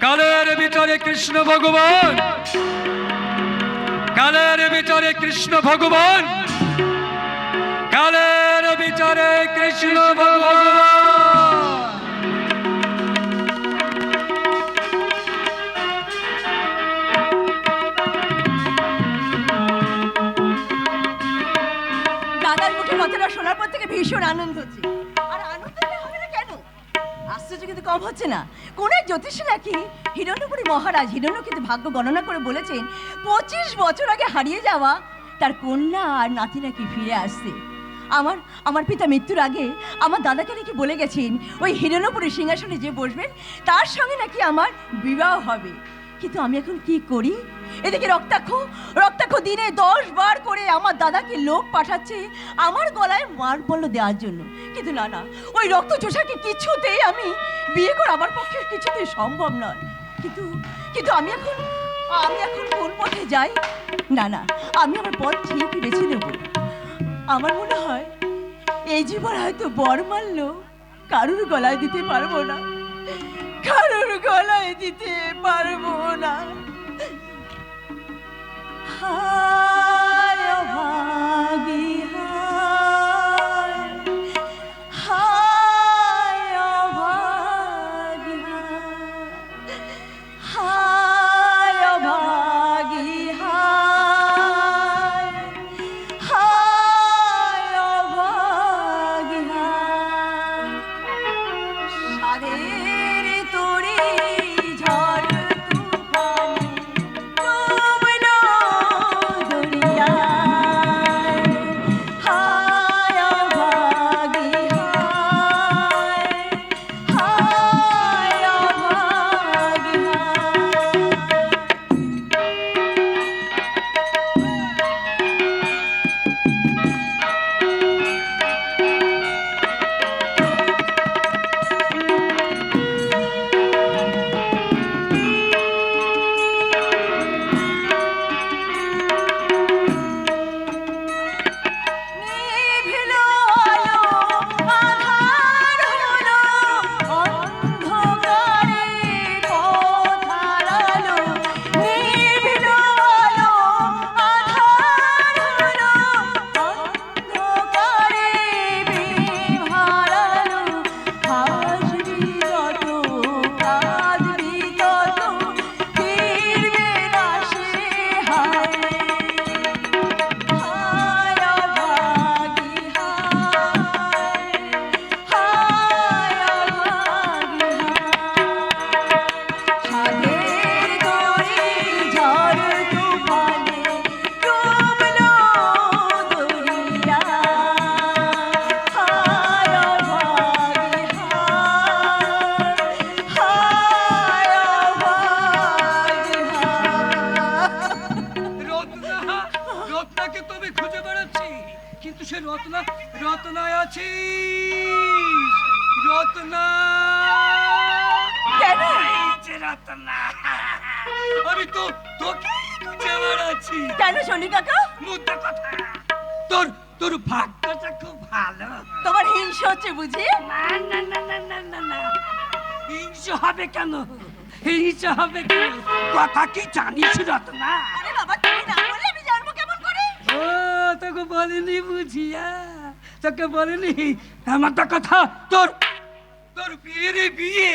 কালের বিচারে কৃষ্ণ ভগবান, কালের বিচারে কৃষ্ণ ভগবান, কালের বিচারে কৃষ্ণ ভগবান। দাদার মুখে কথাটা শোনার পর থেকে ভীষণ আনন্দ হচ্ছে। আর আনন্দটা হবে না কেন? আশ্চর্য কিন্তু কম হচ্ছে না। কোন এক জ্যোতিষী নাকি হিরণ্যপুরী মহারাজ হিরণ্য কিন্তু ভাগ্য গণনা করে বলেছেন 25 বছর আগে হারিয়ে যাওয়া তার কন্যা আর নাতি নাকি ফিরে আসছে। আমার পিতা মৃত্যুর আগে আমার দাদাকে নাকি বলে গেছেন ওই হিরণ্যপুরী সিংহাসনে যে বসবেন তার সঙ্গে নাকি আমার বিবাহ হবে। কিন্তু আমি এখন কি করি? এদিকে রক্তাক্ষ দিনে 10 বার করে আমার দাদাকে লোক পাঠাচ্ছে আমার গলায় মারবল দেওয়ার জন্য। কিন্তু না, ওই রক্ত চোষাকে কিছুতেই আমি বিয়ে করা আমার পক্ষে কিছুতেই সম্ভব নয়। কিন্তু আমি এখন কোন পথে যাই? না, আমি আমার পথ ঠিক বেছে নেব। আমার মনে হয় এই জীবন হয়তো বর মারল কারুর গলায় দিতে পারবো না, কারুর গলায় দিতে পারবো না। হায় অভাগী হায়, হায় অভাগী হায়, অভাগী হায়, হায় অভাগী হায়। সাদের তরি ঝড় তুফানে ডুবলো দরিয়ায়, হায় অভাগী হায়, হায় অভাগী নিভিলো আলো আধার হলো, অন্ধকারে পথ হারালো। নিভিলো আলো আধার হলো, অন্ধকারে বিভ হারালো। হাসবি যত কাঁদবি তত ফিরবে না সে হায়, হায় অভাগী হায়, হায় অভাগী হায়। সাদের তরি ঝড় তুফানে ডুবলো দরিয়ায়, হায় অভাগী হায়, হায় অভাগী হায়। রত্না, রত্নাকে তবে খুঁজে বেড়াচ্ছি, কিন্তু সে রত্নায় আছিস? রত্না, কেন? এই যে রত্না, আমি তো তোকে খুঁজে বেড়াচ্ছি। কেন শনি কাকা? মুদ্রা কথা, তোর ভাগ্যটা খুব ভালো। তোমার হিংসা হচ্ছে বুঝি? না না না না না না না, হিংসা হবে কেন? হিংসা হবে কেন? কথা কি জানিস রত্না? আরে বাবা, তুমি না বললে আমি জানবো কেমন করে? ও তোকে বলিনি বুঝিয়া, তোকে বলিনি আমার তো কথা। তোর বিয়ে বিয়ে?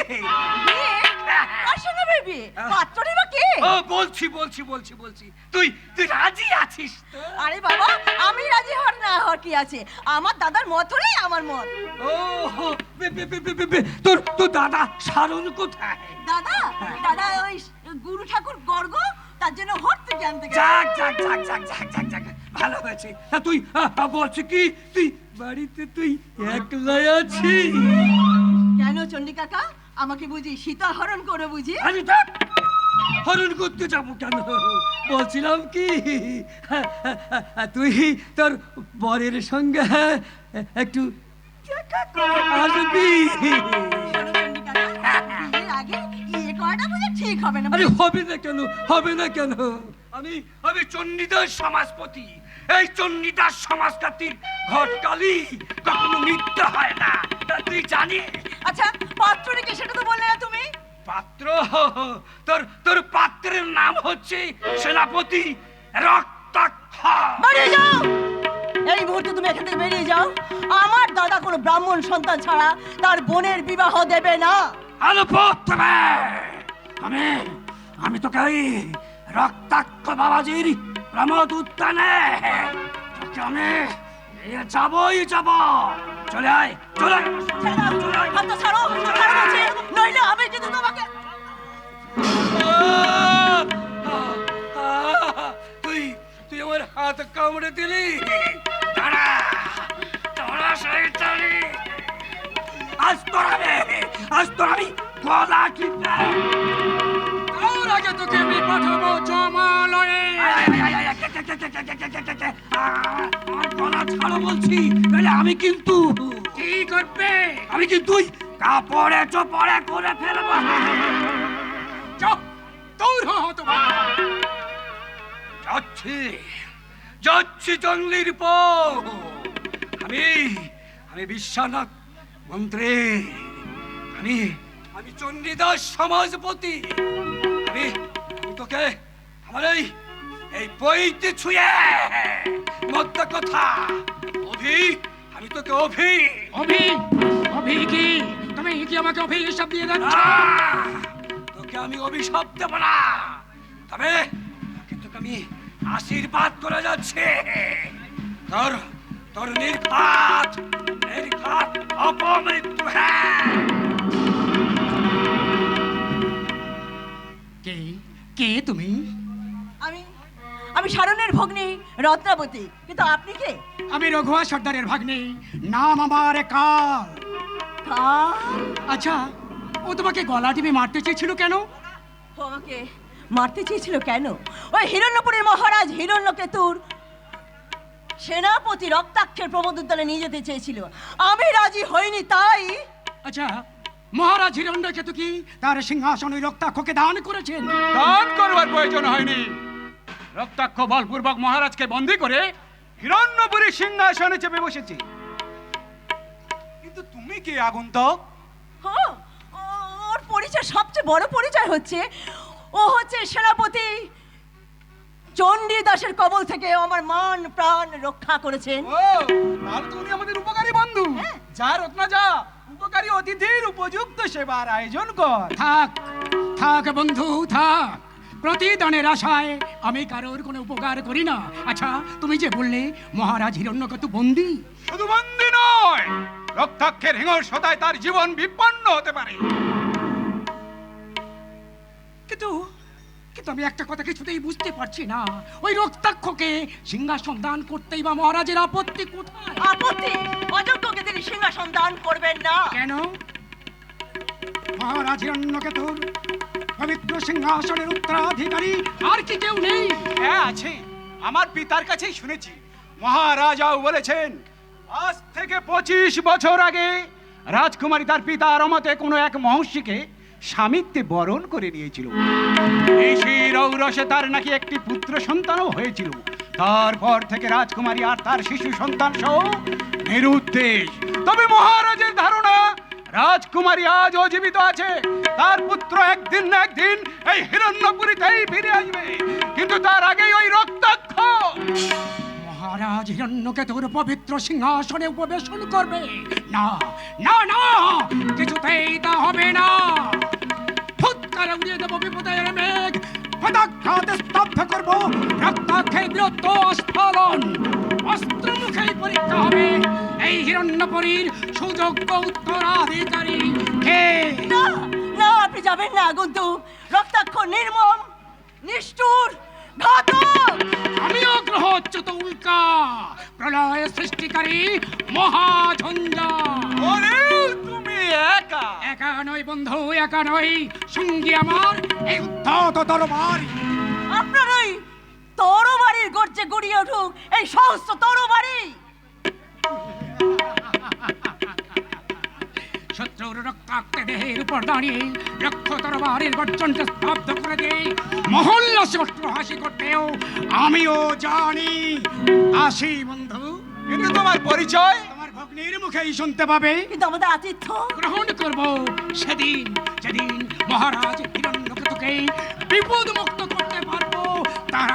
কার সঙ্গে হবে বিয়ে? পাত্রটি বা কে? ও বলছি, তুই রাজি আছিস তো? আরে বাবা, আমি রাজি হওয়ার না হওয়ার কি আছে? আমার দাদার মত হলেই আমার মত। ও তোর দাদা সারণ কোথায়? দাদা ওই গুরু ঠাকুর গর্গ, তার জন্য হরতে জানতে গেছে। যাক, ভালো হয়েছে। তা তুই বলছি কি, তুই বাড়িতে তুই একলাই আছিস? কেন চন্ডী কাকা, আমাকে বুঝি সীতা হরণ করে বুঝি? আরে দেখ, হরণ করতে যাবো কেন? বলছিলাম কি, তুই তোর বরের সঙ্গে একটু দেখা করে আসবি। শোনো চন্ডী কাকা, বিয়ের আগে বিয়ে করাটা বুঝি ঠিক হবে না? আরে হবে না কেন? আমি চণ্ডীদাস সমাজপতি। এই চণ্ডীদাস সমাজকাতির ঘটকালি কখনো মিথ্যা হয় না, তা তুই জানিস? আচ্ছা, পাত্রটিকে সেটা তো বললে না তুমি। পাত্র? তোর তোর পাত্রের নাম হচ্ছে সেনাপতি রক্তাক্ষ। বেরিয়ে যাও, এই মুহূর্তে তুমি এখান থেকে বেরিয়ে যাও। আমার দাদা কোনো ব্রাহ্মণ সন্তান ছাড়া তার বোনের বিবাহ দেবে না। আলোপত্তমে, আমি আমি তোকে ওই রক্তাক্ষ বাবাজির প্রমোদ উদ্যানে তোকে আমি নিয়ে যাবই যাব। চলে আয়, চলে আয়, ছেড়ে দাও, চলে আয়। হাতটা ছাড়ো, ছাড়ো বলছি, নইলে আমি কিন্তু তোমাকে। তুই তুই আমার হাত কামড়ে দিলি। দাঁড়া, দাঁড়া শয়তানি। আজ তোর আমি গলা টিপে তার আগে তোকে আমি পাঠাবো জমালয়ে। আমার গলা ছাড়ো বলছি, নইলে আমি কিন্তু কি করবে? আমি কিন্তু কাপড়ে চোপড়ে করে ফেলবো। যাও, দৌড় হতো। যাচ্ছি যাচ্ছি জঙ্গলির পর। আমি আমি বিশ্বনাথ মন্ত্রী, আমি আমি চণ্ডীদাস সমাজপতি। আমি আমি তোকে আমার এই বইতে ছুঁয়ে মধ্যে কথা আমি তোকে অভি অভি কি তুমি কি আমাকে অভিশাপ দিয়ে যাচ্ছ? তোকে আমি অভিশাপ দেব না, তবে তোকে আমি আশীর্বাদ করে যাচ্ছে। তোর তোর নির্ঘাত অপমৃত্যু। কে কে তুমি? আমি আমি শারণের ভগ্নী রত্নাবতী, কিন্তু আপনি কে? আমি রঘুয়া সর্দারের ভাগ্নে, নাম আমার কাল। আচ্ছা, ও তোমাকে গলা টিপে মারতে চেয়েছিল কেন? ও আমাকে মারতে চেয়েছিল কেন? ওই হিরণ্যপুরের মহারাজ হিরণ্যকেতুর সেনাপতি রক্তাক্ষের প্রমোদ উদ্যানে নিয়ে যেতে চেয়েছিল, আমি রাজি হইনি। তাই আচ্ছা, মহারাজ হিরণ্যকেতু কি তার সিংহাসন ওই রক্তাক্ষকে দান করেছেন? দান করবার প্রয়োজন হয়নি। রক্তাক্ষ বলপূর্বক মহারাজকে বন্দী করে হিরণ্যপুরী সিংহাসনে চেপে বসেছে। কিন্তু তুমি কি আগন্তুক? ওর পরিচয়, সবচেয়ে বড় পরিচয় হচ্ছে ও হচ্ছে সেনাপতি চণ্ডীদাসের কবল থেকে আমার মান প্রাণ রক্ষা করেছেন। ও, তাহলে তুমি আমাদের উপকারী বন্ধু। যা রত্না যা, উপকারী অতিথির উপযুক্ত সেবার আয়োজন কর। থাক থাক বন্ধু থাক, প্রতিদানের আশায় আমি কারোর কোনো উপকার করি না। আচ্ছা, তুমি যে বললে মহারাজ হিরণ্যকেতু বন্দী, শুধু বন্দী নয়, রক্তাক্ষের হিংস্রতায় তার জীবন বিপন্ন হতে পারে। কিন্তু কিন্তু আমি একটা কথা কিছুতেই বুঝতে পারছি না, ওই রক্তাক্ষকে সিংহাসন দান করতেই বা মহারাজের আপত্তি কোথায়? আপত্তি? অযোগ্যকে তিনি সিংহাসন দান করবেন না। কেন? মহারাজ হিরণ্যকেতুর পবিত্র সিংহাসনের উত্তরাধিকারী আর কি কেউ নেই? হ্যাঁ আছে, আমার পিতার কাছেই শুনেছি। মহারাজাও বলেছেন আজ থেকে 25 বছর আগে রাজকুমারী তার পিতার মতে কোনো এক মহর্ষিকে স্বামিত্বে বরণ করে নিয়েছিল। এই সেই ঔরসে তার নাকি একটি পুত্র সন্তানও হয়েছিল। তারপর থেকে রাজকুমারী আর তার শিশু সন্তান সহ নিরুদ্দেশ। তবে মহারাজের ধারণা রাজকুমারী আজও জীবিত আছে। তার পুত্র একদিন না একদিন এই হিরণ্যপুরীতেই ফিরে আসবে, কিন্তু তার আগেই ওই রক্তাক্ষ মহারাজ হিরণ্যকেতুর পবিত্র সিংহাসনে উপবেশন করবে। না না না, কিছুতেই তা হবে না। ফুৎকারে উড়িয়ে দেবো বিপদের মেঘ, পদাঘাতে স্তব্ধ করবো রক্তাক্ষের বীরত্ব স্ফলন। অস্ত্র মুখেই পরীক্ষা হবে এই হিরণ্যপুরীর সুযোগ্য উত্তরাধিকারী কে। না না, আপনি যাবেন না আগন্তুক। রক্তাক্ষ নির্মম, নিষ্ঠুর, ঘাতক। আমিও গ্রহচ্যুত উল্কা, প্রলয় সৃষ্টিকারী মহাঝঞ্ঝা। ওরে তুমি একা। একা নয় বন্ধু, একা নয়, সঙ্গী আমার এই উদ্ধত তরবারি। আপনার ওই তরবারির গর্জে গড়িয়ে উঠুক এই সহস্র তরবারি। শত্রুর রক্তাক্ত দেহের উপর দাঁড়িয়ে লক্ষ তরবারির গর্জনকে স্তব্ধ করে দেই মহল্লাসে হাসি করতেও আমিও জানি। আসি বন্ধু। কিন্তু তোমার পরিচয় তোমার ভগ্নির মুখেই শুনতে পাবে। কিন্তু আমাদের আতিথ্য গ্রহণ করব সেদিন, যেদিন মহারাজ হিরণ্যকেতুকে বিপদ মুক্ত করতে পারবো, তার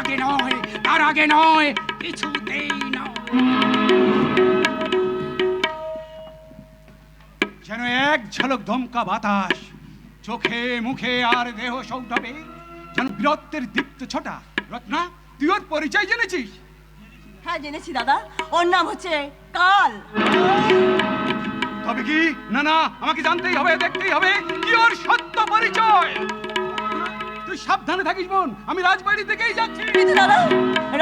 আগে নয়, কিছুতেই নয়। যেন এক ঝলক দমকা বাতাস চোখে মুখে আর দেহ সৌষ্ঠবে, যেন বীরত্বের দীপ্ত ছোটা। রত্না, তুই ওর পরিচয় জেনেছিস? হ্যাঁ জেনেছি দাদা, ওর নাম হচ্ছে কাল। তবে কি? না না, আমাকে জানতেই হবে, দেখতেই হবে কি ওর সত্য পরিচয়। তুই সাবধানে থাকিস বোন, আমি রাজবাড়ি থেকেই যাচ্ছি। কিন্তু দাদা,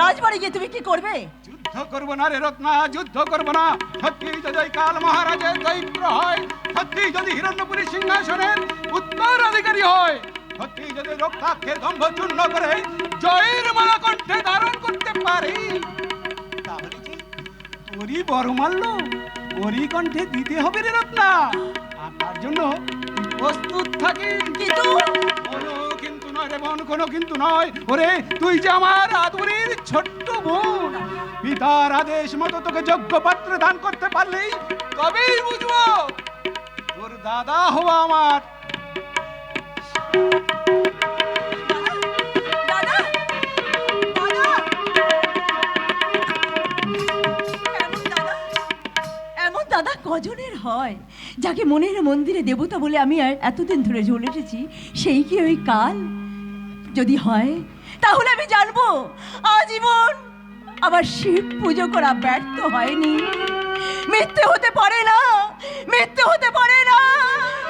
রাজবাড়ি গিয়ে তুমি কি করবে? যুদ্ধ করব না রে রত্না, যুদ্ধ করব না। সত্যি যদি ওই কাল মহারাজের দৈত্য হয়, সত্যি যদি হিরণ্যপুরী সিংহাসনের উত্তরাধিকারী হয়, সত্যি যদি রক্ষাকে দম্ভ চূর্ণ করে জয়ের মালা কণ্ঠে ধারণ করতে পারি, তাহলে কি তোরই বড়মাল্য ওরই কণ্ঠে দিতে হবে রে রত্না। আর তার জন্য তুই প্রস্তুত থাকিস। কিন্তু কোনো কিন্তু নয় রে বোন, কোনো কিন্তু নয়। ওরে, তুই যে আমার আদরের ছোট্ট বোন, পিতার আদেশ মতো তোকে যোগ্য পাত্র দান করতে পারলেই তবেই বুঝবো তোর দাদা হওয়া আমার। দাদা, দাদা, এমন দাদা কজনের হয় যাকে মনের মন্দিরে দেবতা বলে আমি আর এতদিন ধরে ঝুলে এসেছি? সেই কি ওই কাল? যদি হয় তাহলে আমি জানবো আজীবন আবার শিব পুজো করা ব্যর্থ হয়নি। মিথ্যে হতে পারে না, মিথ্যে হতে পারে না,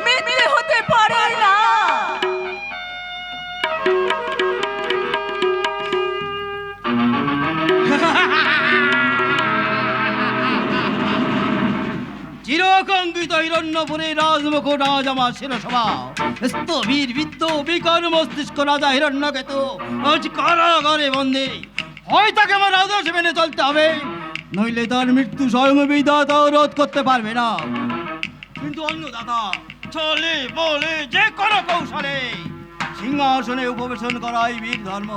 মিথ্যে হতে পারে না। চিরকাঙ্ক্ষিত হিরণ্যপুরীর রাজমুকুট আজ আমার শিরসভা। স্থবির বিদ্য বিকর মস্তিষ্ক রাজা হিরণ্যকেতু আজ কারাগারে বন্দী। হয় তাকে আমার আদেশ মেনে চলতে হবে, নইলে তার মৃত্যু স্বয়ং বিধাতাও রোধ করতে পারবে না। কিন্তু অন্নদাতা চলে বলে যে কোনো কৌশলে সিংহাসনে উপবেশন করাই বীর ধর্ম।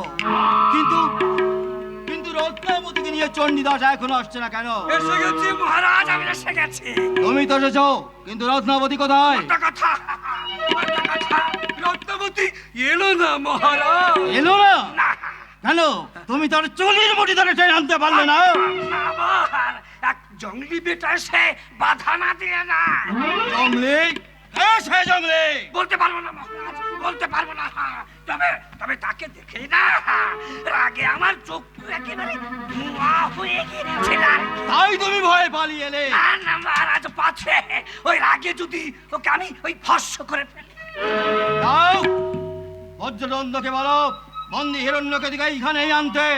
কিন্তু কিন্তু রত্নাবতীকে নিয়ে চণ্ডীদাস এখনো আসছে না কেন? এসে গেছি মহারাজ, আমি এসে গেছি। তুমি তো এসেছো, কিন্তু রত্নাবতী কোথায়? একটা কথা, রত্নাবতী এলো না মহারাজ। এলো না না, কেন? তুমি তার চুলির মুঠি ধরে টেনে আনতে পারলে না? আবার এক জঙ্গলি বেটা এসে বাধা না দিয়ে না। জঙ্গলি? কে সে জঙ্গলি? বলতে পারবো না মহারাজ, বলতে পারবো না। তবে তবে তাকে দেখে না রাগে আমার চোখ একেবারে ধোঁয়া হয়ে গিয়েছিল। তাই তুমি ভয়ে পালিয়ে এলে? না না মহারাজ, পাছে ওই রাগে যদি ওকে আমি ওই ভস্য করে ফেলি। যাও, বজ্রদণ্ডকে বলো বন্দী হিরণ্যকেতুকে এইখানেই আনতে।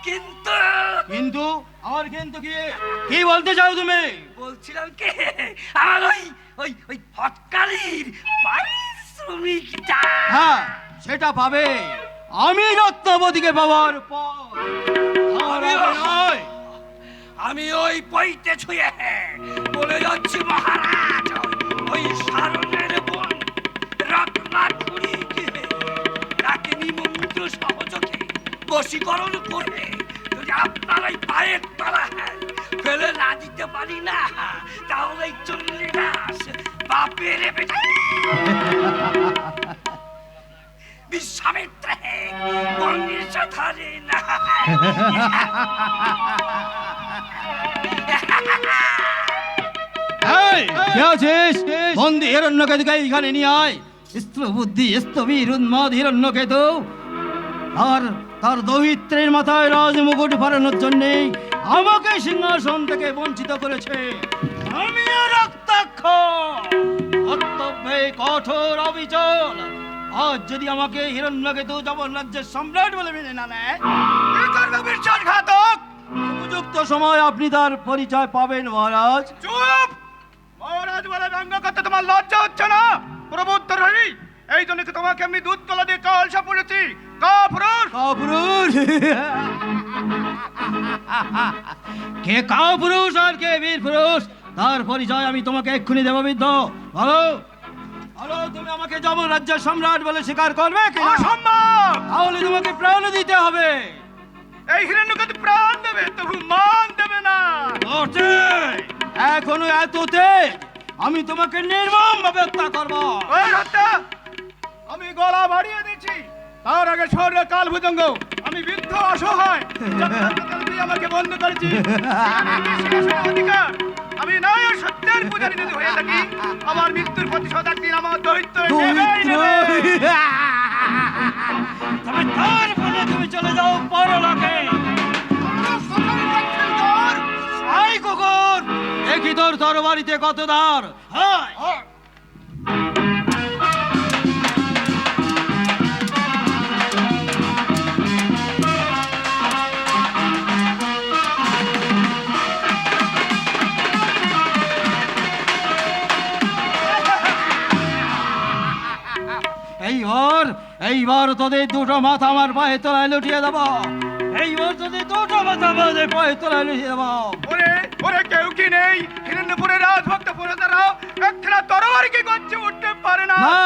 কিন্তু কিন্তু আমার কিন্তু কি বলতে চাও তুমি? বলছিলাম কি, আমার ওই ওই ওই ফটকারির পারিশ্রমিকটা। হ্যাঁ, সেটা পাবে আমি রত্নাবতীকে পাওয়ার পর। আমার আগে নয়। আমি ওই পইতে ছুঁয়ে বলে যাচ্ছি মহারাজ, ওই সারণের বোন রত্নাকুড়িকে তাকে নিমন্ত্র সহযোগে বশীকরণ করে যদি আপনার ওই পায়ের তলা ফেলে না দিতে পারি না, তাহলে এই চণ্ডীদাস বাপের বেটা বিশ্বামিত্রে বঙ্গেশ ধরে না। এই, কে আছিস? বন্দী হিরণ্যকেতুকে এইখানে নিয়ে আয়। স্থূল বুদ্ধি স্থবির উন্মাদ হিরণ্যকেতু তার দৌহিত্রের মাথায় রাজমুকুট পরানোর জন্য আমাকে সিংহাসন থেকে বঞ্চিত করেছে। আমিও রক্তাক্ষ, কর্তব্যে কঠোর অবিচল। আজ যদি আমাকে হিরণ্যকেতু যবন রাজ্যের সম্রাট বলে মেনে না নেয়, কি করবে বিশ্বাসঘাতক? উপযুক্ত সময় আপনি তার পরিচয় পাবেন মহারাজ। চুপ! মহারাজ বলে ব্যঙ্গ করতে তোমার লজ্জা হচ্ছে না? প্রবুদ্ধ রহি, এই জন্য কি তোমাকে আমি দুধ কলা দিয়ে কলসা পড়েছি? কাপুরুষ! কাপুরুষ? কে কাপুরুষ আর কে বীর পুরুষ, তার পরিচয় আমি তোমাকে এক্ষুনি দেব। বিদ্ধ বলো, বলো তুমি আমাকে যমন রাজ্যের সম্রাট বলে স্বীকার করবে কি? অসম্ভব! তাহলে তোমাকে প্রাণ দিতে হবে। এই হিরণ্যকেতু প্রাণ দেবে, তবু মান দেবে না। ওঠে, এখনো এততে আমি তোমাকে নির্মম ভাবে হত্যা করবো। ওই হত্যা আমি গলা বাড়িয়ে দিচ্ছি। তার আগে শহরের কাল ভুজঙ্গ, আমি বৃদ্ধ অসহায়, তুই আমাকে বন্ধ করেছিস। অধিকার আমি নয় সত্যের পূজারী যদি হয়ে থাকি, আমার মৃত্যুর প্রতিশোধ একদিন আমার দৈত্য নেবেই নেবে। তবে তার ফলে তুমি চলে যাও পরলোকে। আই কুকুর, দেখি তোর তরবারিতে কত ধার। হয় এইবার তোদের দুটো মাথা আমার পায়ে তলায় লুটিয়ে দেবো। এইবার তোদের দুটো মাথা আমাদের পায়ে তলায় লুটিয়ে দেবো। ওরে ওরে, কেউ কি নেই? হিরণ্যপুরের রাজভক্ত পুরোতারা একখানা তরবারি কি গর্জে উঠতে পারে না? না,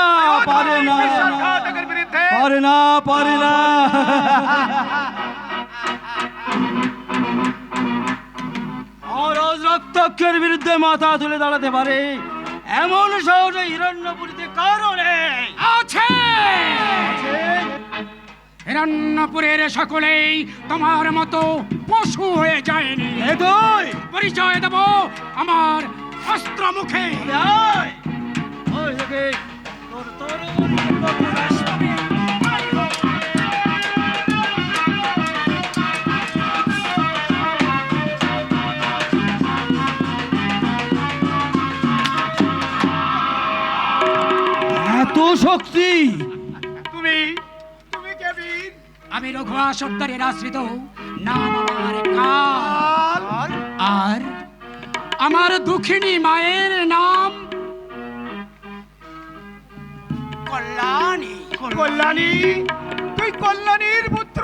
পারে না, বিশ্বাসঘাতকের বিরুদ্ধে পারে না, পারে না। মহারাজ রক্তাক্ষের বিরুদ্ধে মাথা তুলে দাঁড়াতে পারে এমন সহজে হিরণ্যপুরীতে কারো নেই। আছে হিরণ্যপুরের সকলেই তোমার মতো পশু হয়ে যায়নি। তুই পরিচয় দেব আমার অস্ত্র মুখে। আয়, ওই দেখে তোর তরবারিতে কত রাশি। এত শক্তি! তুমি তুমি কে বীর? আমি রঘুয়া সর্দারের আশ্রিত, নাম আমার কাল। আর আমার দুঃখিনী মায়ের নাম কল্যাণী। কল্যাণী, তুই কল্যাণীর পুত্র।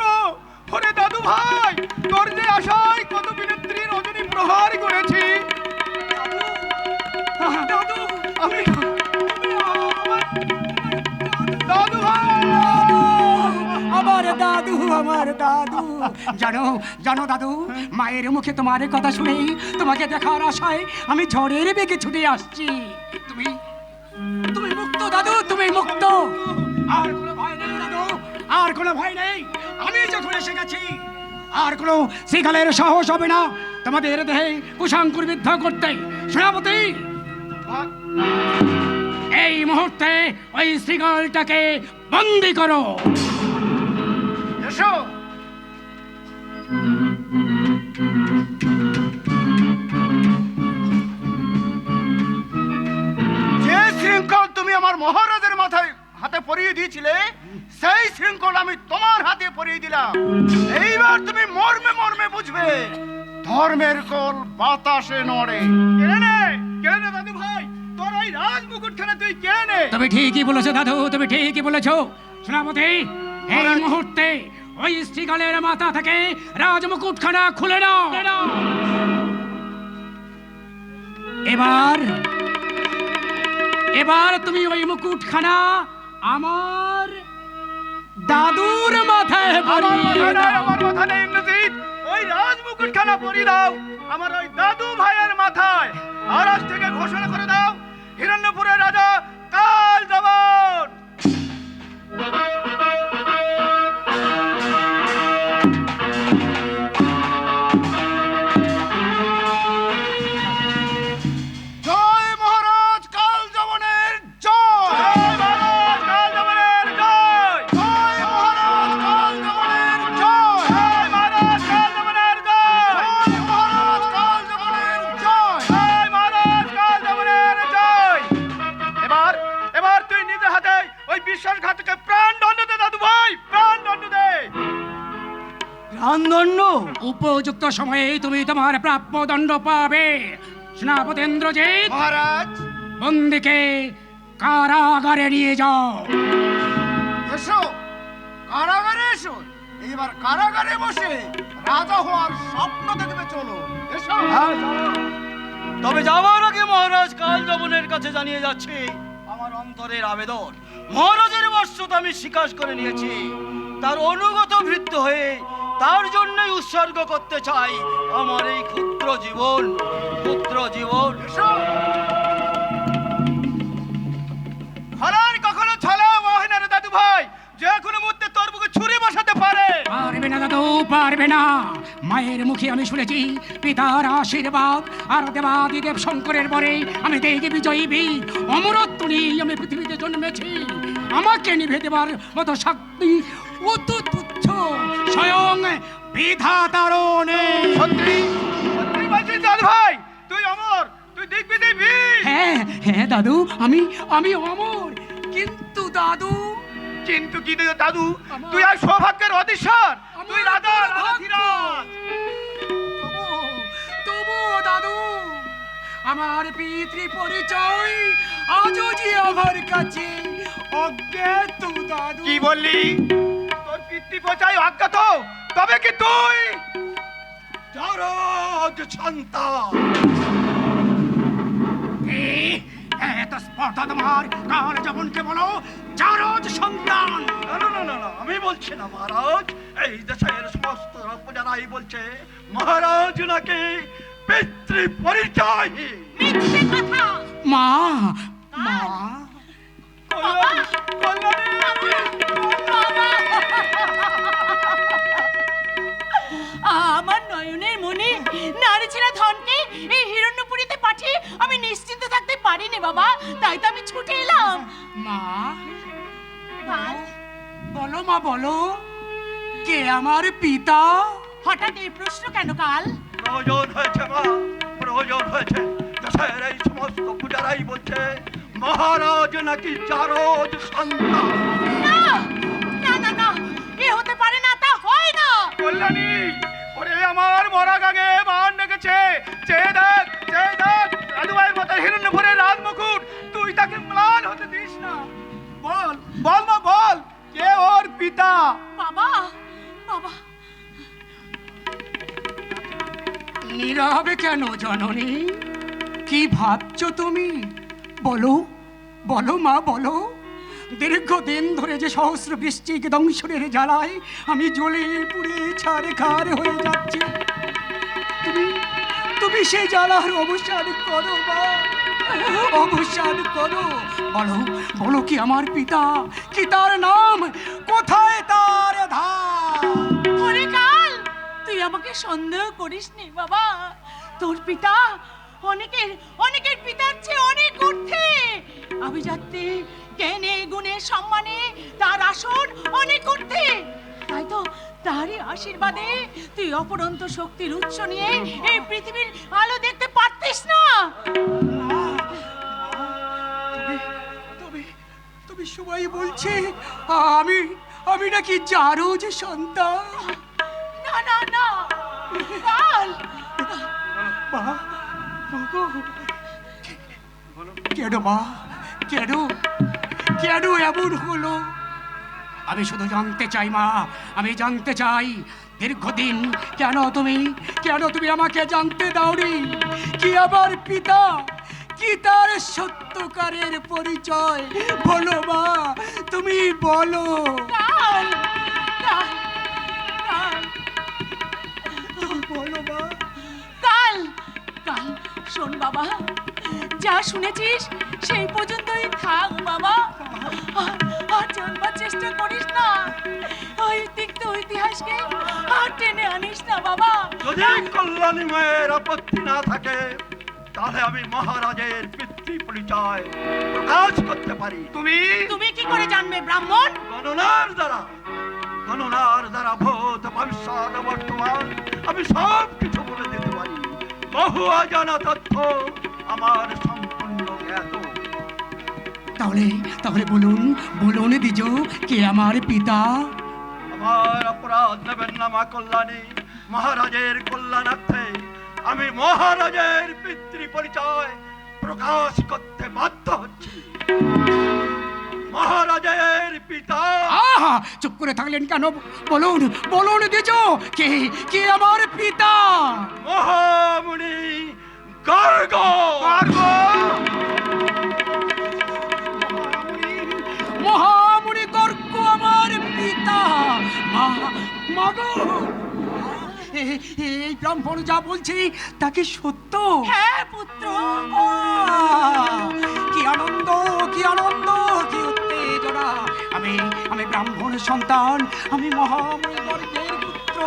ওরে দাদু ভাই, তোর যে আশায় কত বিনেত্রীর রজনী প্রহার করেছি। দাদু, আমি দাদু ভাই, আমার দাদু, আমার দাদু। জানো জানো দাদু, মায়ের মুখে তোমার কথা শুনেই তোমাকে দেখার আশায় আমি ঝড়ের বেগে ছুটে আসছি। তুমি তুমি মুক্ত দাদু, তুমি মুক্ত। আর কোনো ভয় নেই দাদু, আর কোনো ভয় নেই। আমি যখন এসে গেছি, আর কোনো শিকালের সাহস হবে না তোমাদের দেহে কুশাঙ্কুর বিদ্ধ করতে। সেনাপতি, এই মুহূর্তে ওই শ্রীগলটাকে বন্দি করো। এসো। যে শৃঙ্খল তুমি আমার মহারাজের মাথায় হাতে পরিয়ে দিয়েছিলে, সেই শৃঙ্খল আমি তোমার হাতে পরিয়ে দিলাম। এইবার তুমি মর্মে মর্মে বুঝবে ধর্মের কল বাতাসে নড়ে। কেড়ে নে, কেড়ে নে দাদু ভাই, তোর ওই রাজ মুকুটখানা তুই কেড়ে নে। তুমি ঠিকই বলেছো দাদু, তুমি ঠিকই বলেছো। সেনাপতি, এই মুহূর্তে ওই শ্রীগলের মাথা থেকে রাজমুকুটখানা খুলে নাও। এবার এবার তুমি ওই মুকুটখানা আমার দাদুর মাথায় পরিয়ে দাও। আমার মাথা নেই ইন্দ্রজিৎ, ওই রাজ মুকুটখানা পরিয়ে দাও আমার ওই দাদু ভাইয়ের মাথায়। আর আজ থেকে ঘোষণা করে দাও, হিরণ্যপুরের রাজা কাল যাবন। জয় মহারাজ কাল যাবনের জয়। জয় মহারাজ কাল যাবনের জয়। জয় মহারাজ কাল যাবনের জয়। জয় মহারাজ কাল যাবনের জয়। জয় মহারাজ কাল যাবনের জয়। জয় মহারাজ কাল যাবনের জয়। এবার এবার তুই নিজে হাতে ওই বিশ্বাসঘাতকে প্রাণ দণ্ড দে দাদু ভাই, প্রাণ দণ্ড দে। রামদণ্ড? উপযুক্ত সময়ে তুমি তোমার প্রাপ্য দণ্ড পাবে। সেনাপতি ইন্দ্রজিৎ, মহারাজ বন্দিকে কারাগারে নিয়ে যাও। এসো, কারাগারে এসো। এইবার কারাগারে বসে রাজা হওয়ার স্বপ্ন দেখবে। চলো এসো। তবে যাওয়ার আগে মহারাজ কাল যবনের কাছে জানিয়ে যাচ্ছি আমার অন্তরের আবেদন। মহারাজের বর্ষতা আমি স্বীকার করে নিয়েছি, তার অনুগত ভৃত্য হয়ে তার জন্যই উৎসর্গ করতে চাই আমার এই ক্ষুদ্র জীবন, ক্ষুদ্র জীবন। খরার কখনো ছলা মহিনার ভাই যে কোনো মুহূর্তে তোর মুখে ছুরি বসাতে পারে। পারবে না দাদু, পারবে না। মায়ের মুখে আমি শুনেছি পিতার আশীর্বাদ আর দেবাদিদেব শঙ্করের পরে আমি দেবী বিজয়ী বীর অমরত্ব নিয়ে আমি পৃথিবীতে জন্মেছি। আমাকে নিভে দেবার মতো শক্তি অত তুচ্ছ স্বয়ং বিধাতারও নেই। সত্যি সত্যি বলছিস দাদু ভাই, তুই অমর, তুই দিগ্বিজয়ী বীর। হ্যাঁ হ্যাঁ দাদু, আমি অমর। কিন্তু দাদু, কিন্তু কি রে দাদু, তুই আর সৌভাগ্যের অধীশ্বর, তুই রাজা রাধাধীরাজ। তবু দাদু, আমার পিতৃ পরিচয় আজও যে আমার কাছে অজ্ঞাত দাদু। কি বললি? তোর পিতৃ পচাই অজ্ঞাত, তবে কি তুই জারজ সন্তান? এত স্পর্ধা তোমার? কার যেমনকে বলো জারজ সন্তান। না না না না না, আমি বলছি না মহারাজ, এই দেশের সমস্ত প্রজারাই বলছে মহারাজ নাকি পিতৃ পরিচয়। মিথ্যে কথা। মা মা আমার নয়নের মনে নারী ছেড়া ধনকে এই হিরণ্যপুরীতে পাঠিয়ে আমি নিশ্চিন্ত থাকতে পারিনি বাবা, তাই তো আমি ছুটে এলাম। মা কাল বলো মা বলো, কে আমার পিতা? হঠাৎ এই প্রশ্ন কেন কাল? প্রয়োজন হয়েছে মা, প্রয়োজন হয়েছে। দেশের এই সমস্ত পূজারাই বলছে মহারাজ নাকি জারজ সন্তান। না না না না, এ হতে পারে না, তা হয় না। কল্যাণী, ওরে আমার মরা গাঙে বান ডেকেছে, চেয়ে দেখ চেয়ে দেখ, দাদু ভাইয়ের মতো হিরণ্যপুরের রাজমুকুট, তুই তাকে ম্লান হতে দিস না। বল বল মা বল, কে ওর পিতা? বাবা বাবা, নীরবে কেন জননী? কি ভাবছো তুমি? বলো বলো মা বলো। দীর্ঘদিন ধরে যে সহস্র বৃষ্টিক দংশনের জ্বালায় আমি জ্বলে পুড়ে ছারখার হয়ে যাচ্ছি, তুমি তুমি সেই জ্বালার অবসান করো মা, অবসান করো। বলো বলো, কি আমার পিতা? কি তার নাম? কোথায় তার ধার? ওরে কাল, তুই আমাকে সন্দেহ করিসনি বাবা। তোর পিতা অনেকের অনেকের পিতার চেয়ে অনেক ঊর্ধ্বে। আভিজাত্যে, জ্ঞানে, গুণে, সম্মানে তার আসন অনেক ঊর্ধ্বে। তাই তো তারই আশীর্বাদে তুই অপরন্ত শক্তির উৎস নিয়ে এই পৃথিবীর আলো দেখতে পারতিস না। তবে তবে সবাই বলছে আমি আমি নাকি জারজ সন্তান। না না না কাল, মা, ওগো, কেন মা, কেন কেন এমন হলো? আমি শুধু জানতে চাই মা, আমি জানতে চাই দীর্ঘদিন কেন তুমি আমাকে জানতে দাওনি কি আমার পিতা, কি তার সত্যকারের পরিচয়? বলো মা, তুমি বলো। কাল কাল কাল তুমি বলো মা। কাল কাল, শোন বাবা, যা শুনেছিস সেই পর্যন্তই থাক বাবা। আর জানবার চেষ্টা করিস না, ওই তিক্ত ইতিহাসকে আর টেনে আনিস না বাবা। যদি কল্যাণী মায়ের আপত্তি না থাকে তাহলে আমি মহারাজের পিতৃ পরিচয় প্রকাশ করতে পারি। তুমি কি করে জানবে ব্রাহ্মণ? গণনার দ্বারা ভূত ভবিষ্যৎ বর্তমান আমি সব কিছু বলে দিতে পারি। বহু অজানা তথ্য আমার সম্পূর্ণ জ্ঞাত। তাহলে তাহলে বলুন বলুন দ্বিজ, কে আমার পিতা? আমার অপরাধ নেবেন না মা কল্যাণী। মহারাজের কল্যাণার্থে আমি মহারাজের পিতৃ পরিচয় প্রকাশ করতে বাধ্য হচ্ছি। মহারাজের পিতা। আহা, চুপ করে থাকলেন কেন? বলুন বলুন দ্বিজ, কে কে আমার পিতা? মহামুনি গর্গ। মহামুনি গর্গ আমার পিতা। মাগো, এই ব্রাহ্মণ যা বলছি তাকে সত্য? হ্যাঁ পুত্র। কি আনন্দ, কি আনন্দ, কি উত্তেজনা! আমি ব্রাহ্মণের সন্তান, আমি মহামণি গর্গের পুত্র।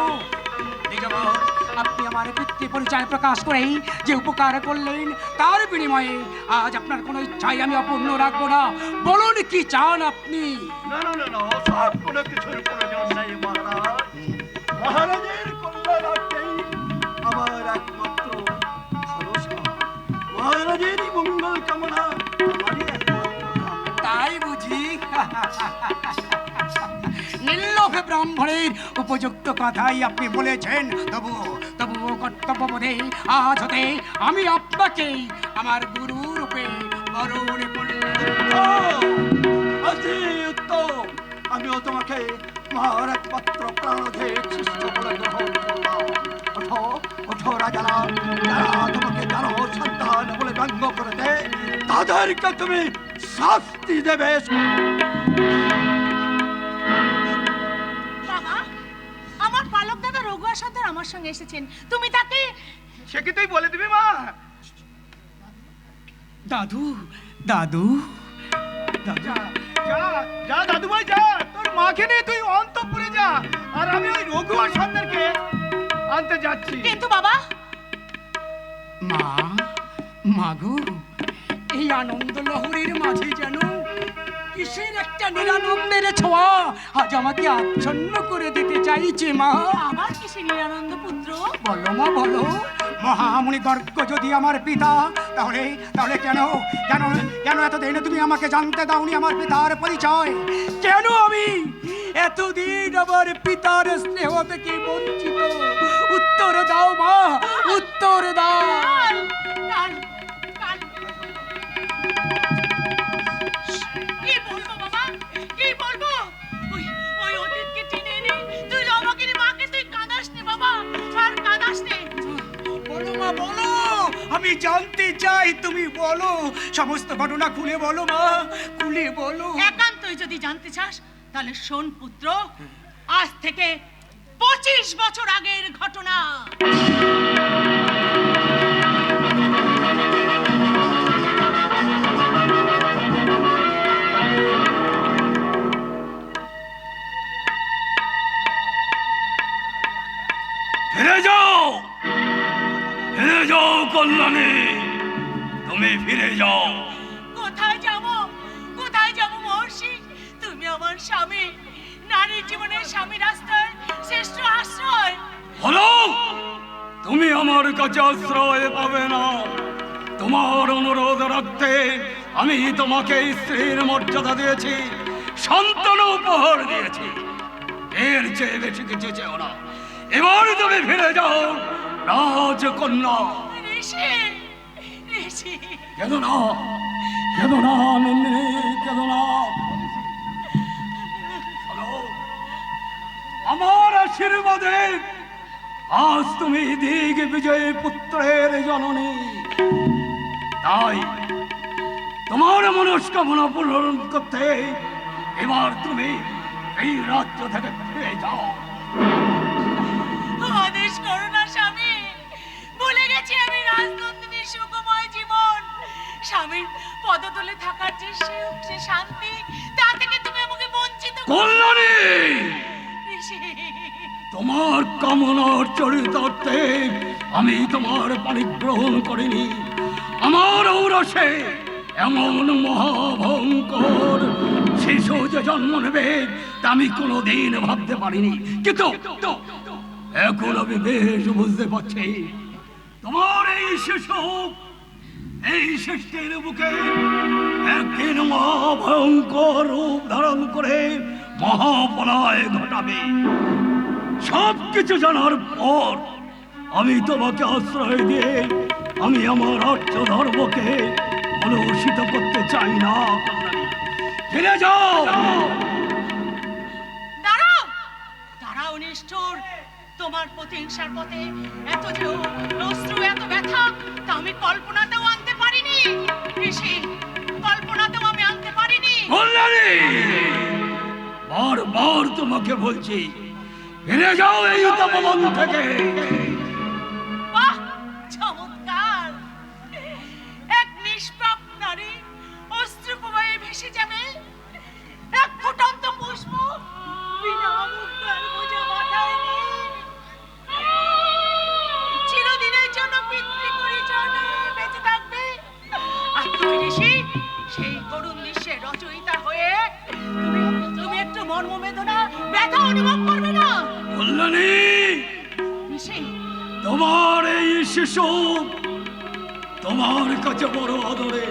নিজামত, আপনি আমার পিতৃ পরিচয় প্রকাশ করেই যে উপকার করলেন, তার বিনিময়ে আজ আপনার কোনো ইচ্ছাই আমি অপূর্ণ রাখবো না। বলুন কি চান আপনি? না না না না, সব কোনো কিছুর প্রয়োজন নেই মহারাজ। মহারাজের কল্যাণার্থেই আমার একমাত্র ভরসা, মহারাজেরই মঙ্গল কামনা আমারই একমাত্র কামনা। তাই বুঝি? নির্লোভে ব্রাহ্মণের উপযুক্ত কথাই আপনি বলেছেন। তবু কর্তব্যবোধে আজ হতে আমি আপনাকে আমার গুরু রূপে বরণ করলাম। অতি উত্তম, আমিও তোমাকে মহার একমাত্র প্রাণধেয় শিষ্য বলে গ্রহণ করলাম। ওঠো ওঠো রাজারা, যারা তোমাকে জানো সন্তান বলে ব্যঙ্গ করেছে, তাদেরকে তুমি শাস্তি দেবে। বাবা, আমার পালক দাদা রঘুয়া সর্দার আমার সঙ্গে এসেছেন, তুমি তাকে সে কি তুই বলে দিবি মা? দাদু দাদু যা যা যা দাদু ভাই যা, তোর মাকে নিয়ে তুই অন্তঃপুরে যা, আর আমি ওই রঘু আর সন্তানকে আনতে যাচ্ছি। কিন্তু বাবা, মা, মাগো, এই আনন্দ লহরীর মাঝে যেন কিসের একটা নিরানন্দের ছোঁয়া আজ আমাকে আচ্ছন্ন করে দিতে চাইছে। মা, আবার কিসে নিরানন্দ পুত্র? বলো মা বলো, মহামণি গর্গ যদি আমার পিতা, তাহলে তাহলে কেন কেন কেন এতদিন তুমি আমাকে জানতে দাওনি আমার পিতার পরিচয়? কেন আমি এতদিন আমার পিতার স্নেহ থেকে বঞ্চিত? উত্তর দাও মা, উত্তর দাও। কাল, কাল, কাল। কি বলবো বাবা, কি বলবো? ওই অতীতকে টেনে এনে তুই রমাকির মাকে তুই কাঁদাস নে বাবা, আর কাঁদাস নে। বলো মা বলো, আমি জানতে চাই, তুমি বলো, সমস্ত ঘটনা খুলে বলো মা, খুলে বলো। একান্তই যদি জানতে চাস তাহলে শোন পুত্র, আজ থেকে 25 বছর আগের ঘটনা। ফিরে যাও, ফিরে যাও কল্যাণী, তুমি ফিরে যাও। কোথায় যাব, কোথায় যাব মহর্ষি? তুমি আমার স্বামী, নারীর জীবনে স্বামী রাস্তায় শ্রেষ্ঠ আশ্রয়। হলো, তুমি আমার কাছে আশ্রয় পাবে না। তোমার অনুরোধ রাখতে আমি তোমাকে স্ত্রীর মর্যাদা দিয়েছি, সন্তান উপহার দিয়েছি, এর চেয়ে বেশি কিছু চেও না। এবার তুমি ফিরে যাও রাজকন্যা। ঋষি, ঋষি, কেঁদো না, কেঁদো না নন্দিনী, কেঁদো না। শোনো, আমার আশীর্বাদে আজ তুমি দিগ বিজয়ী পুত্রের জননী। তাই তোমার মনস্কামনা পূরণ করতে এবার তুমি এই রাজ্য থেকে ফিরে যাও। আদেশ করো না স্বামী, ভুলে গেছি আমি রাজনন্দিনীর সুখময় জীবন, স্বামীর পদতলে থাকার যে সুখ, যে শান্তি, তা থেকে তুমি আমাকে বঞ্চিত করো। কল্যাণী, ঋষি, তোমার কামনার চরিতার্থে আমি তোমার পরিগ্রহণ করিনি। আমার ঔরসে এমন মহাভয়ঙ্কর শিশু যে জন্ম নেবে তা আমি কোনোদিন ভাবতে পারিনি, কিন্তু এখন আমি বেশ বুঝতে পারছি তোমার এই শিশু, এই সৃষ্টির বুকে একদিন মহাভয়ঙ্কর রূপ ধারণ করে মহাপ্রলয় ঘটাবে। সবকিছু জানার পর আমি তোমাকে আশ্রয় দিয়ে আমি আমার আর্য ধর্মকে কলুষিত করতে চাই না। ফিরে যাও। দাঁড়াও, দাঁড়াও নিষ্ঠুর, তোমার প্রতিহিংসার পথে এত যে অশ্রু, এত ব্যথা, তা আমি কল্পনাতেও আনতে পারিনি। ঋষি, কল্পনাতেও আমি আনতে পারিনি। কল্যাণী, বারবার তোমাকে বলছি ফিরে যাও এই তপবন থেকে। বাহ, চমৎকার! এক নিষ্পাপ নারী অশ্রু প্রবাহে ভেসে যাবে, এক ফুটন্ত পুষ্প বিনা মুক্তার বোঝা মাথায় নিয়ে চিরদিনের জন্য পিতৃ পরিচয় বেঁচে থাকবে। আর তুই ঋষি সেই করুণ দৃশ্যের রচয়িতা হয়ে তুমি একটু মর্মবেদনা ব্যথা অনুভব করবে না? কল্যাণী, ঋষি তোমার এই শিশু তোমার কাছে বড় আদরে,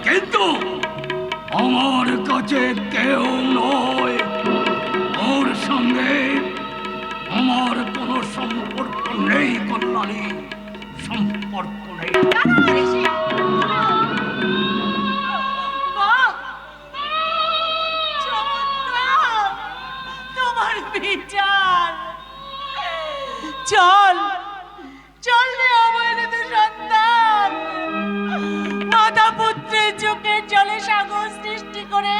কিন্তু আমার কাছে কেউ নয়। ওর সঙ্গে আমার কোনো সম্পর্ক নেই কল্যাণী, সম্পর্ক নেই। দাঁড়াও ঋষি। বাহ! চমৎকার তোমার বিচার। চল চল রে অবহেলিত সন্তান, মাতা পুত্রের চোখের জলে সাগর সৃষ্টি করে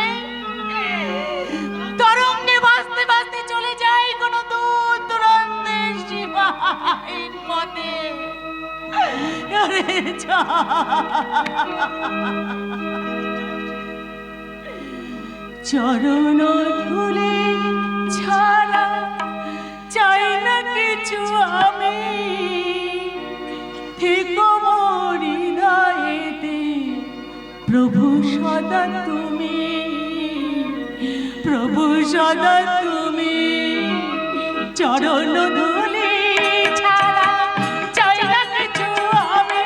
তরঙ্গে ভাসতে ভাসতে চলে যায় কোন দূর দূরান্তের সীমাহীন পথে। আরে চরণ ধুলে ছাড়া চাই না কিছু আমি, থেকো মোর হৃদয়েতে প্রভু সদা তুমি, প্রভু সদা তুমি। চরণ ধুলে ছাড়া চাই না কিছু আমি,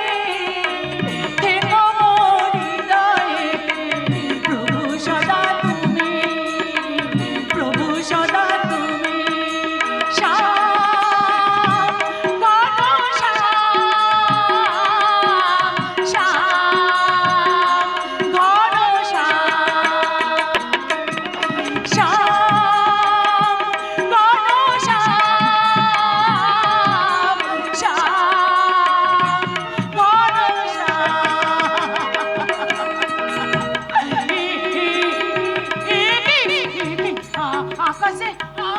থেকো মোর হৃদয়েতে প্রভু সদা তুমি, প্রভু সদা তুমি। শ্যাম ঘন শ্যাম, শ্যাম ঘন শ্যাম, শ্যাম ঘন শ্যাম, শ্যাম ঘন শ্যাম। আকাশে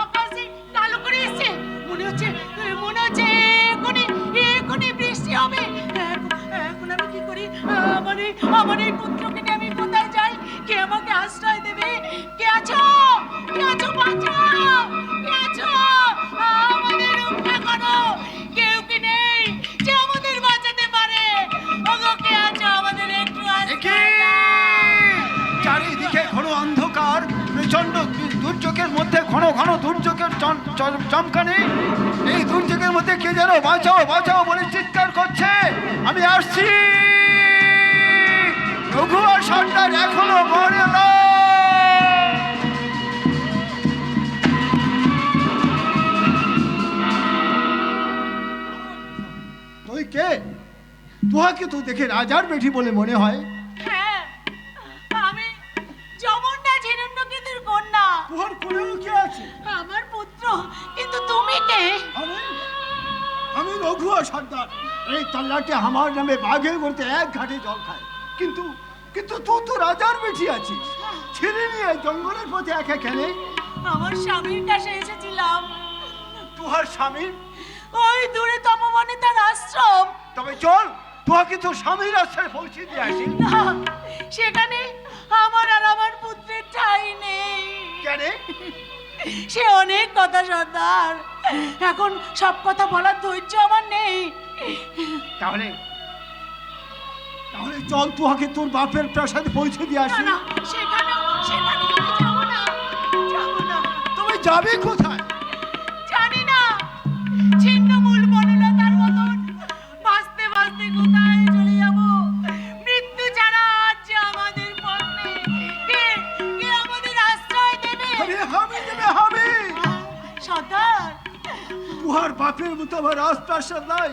আকাশে কালো করে এসছে, মনে হচ্ছে এখনই বৃষ্টি হবে। এখন আমি কি করি? আমার এই পুত্রকে নিয়ে আমি কোথায় যাই? কে আমাকে আশ্রয় দেবে? কে আছো? কে আছো? বাঁচাও! কে আছো? আমাদের রক্ষা করো। কেউ কি নেই যে আমাদের বাঁচাতে পারে? ওগো, কে আছো? আমাদের একটু আশ্রয় দাও। চারিদিকে ঘন অন্ধকার, প্রচন্ড দুর্যোগের মধ্যে ঘন ঘন দুর্যোগের চমকানি। এই দুর্যোগের মধ্যে কে যেন বাঁচাও বাঁচাও বলে চিৎকার করছে। আমি আসছি। রঘু আর সর্দার এখনো মরে না। তুই কে? তোহাকে তো দেখে রাজার বেটি বলে মনে হয়। হ্যাঁ, আমি যমুনা হিরণ্যকেতুর কন্যা। তোহার কোলেও কে আছে? আমার পুত্র। কিন্তু তুমি কে? আমি রঘু আর সর্দার। এই তল্লাটে আমার নামে বাঘে করতে এক ঘাটে জল খায়, কিন্তু কিন্তু তুই তো রাজার বেটি আছিস। ছেড়ে নিয়ে জঙ্গলের পথে একা খেলে। আমার স্বামীর কাছে এসেছিলাম। তোহার স্বামী? ওই দূরে তপবনে তার আশ্রম। তবে চল, তোহাকে তো স্বামীর আশ্রয় পৌঁছে দিয়ে আসি। না, সেখানে আমার আর আমার পুত্রের ঠাঁই নেই। কেন? সে অনেক কথা সর্দার, এখন সব কথা বলার ধৈর্য আমার নেই। তাহলে তাহলে চল, তোহাকে তোর বাপের প্রাসাদে পৌঁছে দিয়ে না আসি। না, সেখানে আমি যাবো না, যাবো না। তুমি যাবে কোথায়? জানি না, ছিন্নমূল বনলতার মতন ভাসতে ভাসতে কোথায় চলে যাব। মৃত্যু ছাড়া আর যে আমাদের পথ নেই। কে আমাদের আশ্রয় দেবে? আরে আমি দেবে হবে। সর্দার, তোহার বাপের মতো আমার রাজপ্রাসাদ নাই।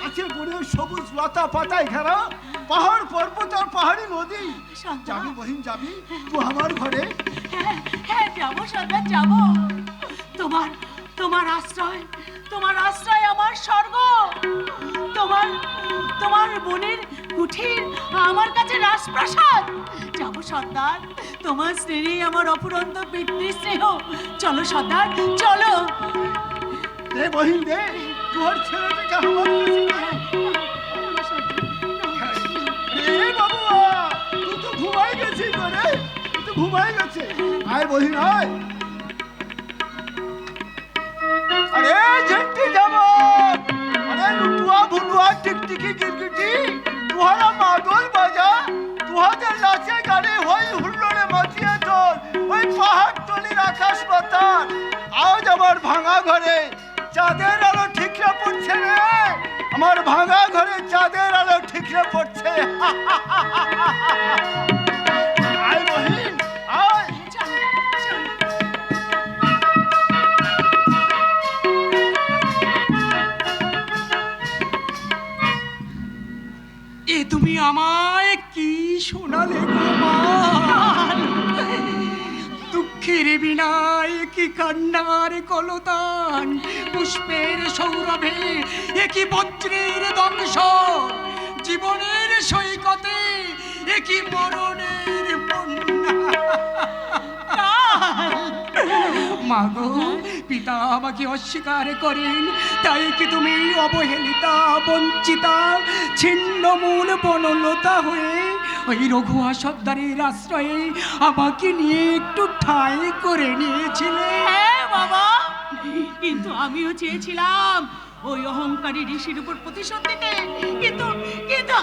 আছে বড় সবুজ লতা পাতায় ঘেরা পাহাড় পর্বত আর পাহাড়ি নদী। সর্দার। যাবি বহিন, যাবি তুই আমার ঘরে? হ্যাঁ হ্যাঁ, যাবো সর্দার, যাবো। তোমার আশ্রয় আমার স্বর্গ। তোমার বোনের কুঠির আমার কাছে রাজপ্রাসাদ। যাবো সর্দার, তোমার স্নেহে আমার অফুরন্ত পিতৃস্নেহ। চলো সর্দার, চলো। দে বহিন দে, তোর ছেলেটাকে আমার কাছে দে। এ বাবুয়া, তুই তো ঘুমাই গেছিস রে, তুই তো ঘুমায় গেছে। আয় বহি নয়। আরে ঝেন্টি জামাত, আরে লুটুয়া ভুলুয়া টিকটিকি গিরগিটি, তুহারা মাদল বাজা, তুহাদের নাচে গানে হই হুল্লোড়ে মাতিয়ে তোর ওই পাহাড়তলির আকাশ বাতাস। আজ আমার ভাঙা ঘরে চাঁদের আলো ঠিকরে পড়ছে রে, আমার ভাঙা ঘরে চাঁদের আলো ঠিকরে পড়ছে। আয় বহিন আয়। এ তুমি আমায় কি শোনালে গো মা? দুঃখের বিনায় কি কান্নার কলতান, পুষ্পের সৌরভে এ কি বজ্রের দংশন, জীবনের সৈকতে এ কি মরণের বন্যা। মাগো, পিতা আমাকে অস্বীকার করেন, তাই কি তুমি অবহেলিতা, বঞ্চিতা, ছিন্নমূল বনলতা হয়ে ওই রঘুয়া সর্দারের আশ্রয়ে আমাকে নিয়ে একটু ঠাঁই করে নিয়েছিলে? হ্যাঁ বাবা, কিন্তু আমিও চেয়েছিলাম ওই অহংকারী ঋষির উপর প্রতিশোধ দিতে, কিন্তু কিন্তু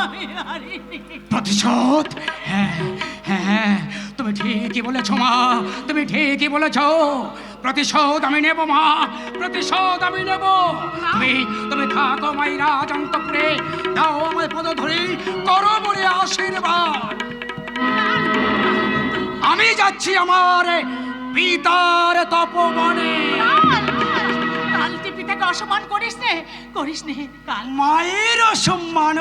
আমি পারিনি। প্রতিশোধ? হ্যাঁ হ্যাঁ হ্যাঁ, তুমি ঠিকই বলেছ মা, তুমি ঠিকই বলেছ। প্রতিশোধ আমি নেব মা, প্রতিশোধ আমি নেব। তুমি তুমি থাকো মাইরা অন্তপুরে, দাও আমায় পদ ধরে, করো বলে আশীর্বাদ। আমি যাচ্ছি আমার পিতার তপবনে। কাল তুই পিতাকে অসম্মান করিস নে, করিস নে কাল। মায়ের অসম্মান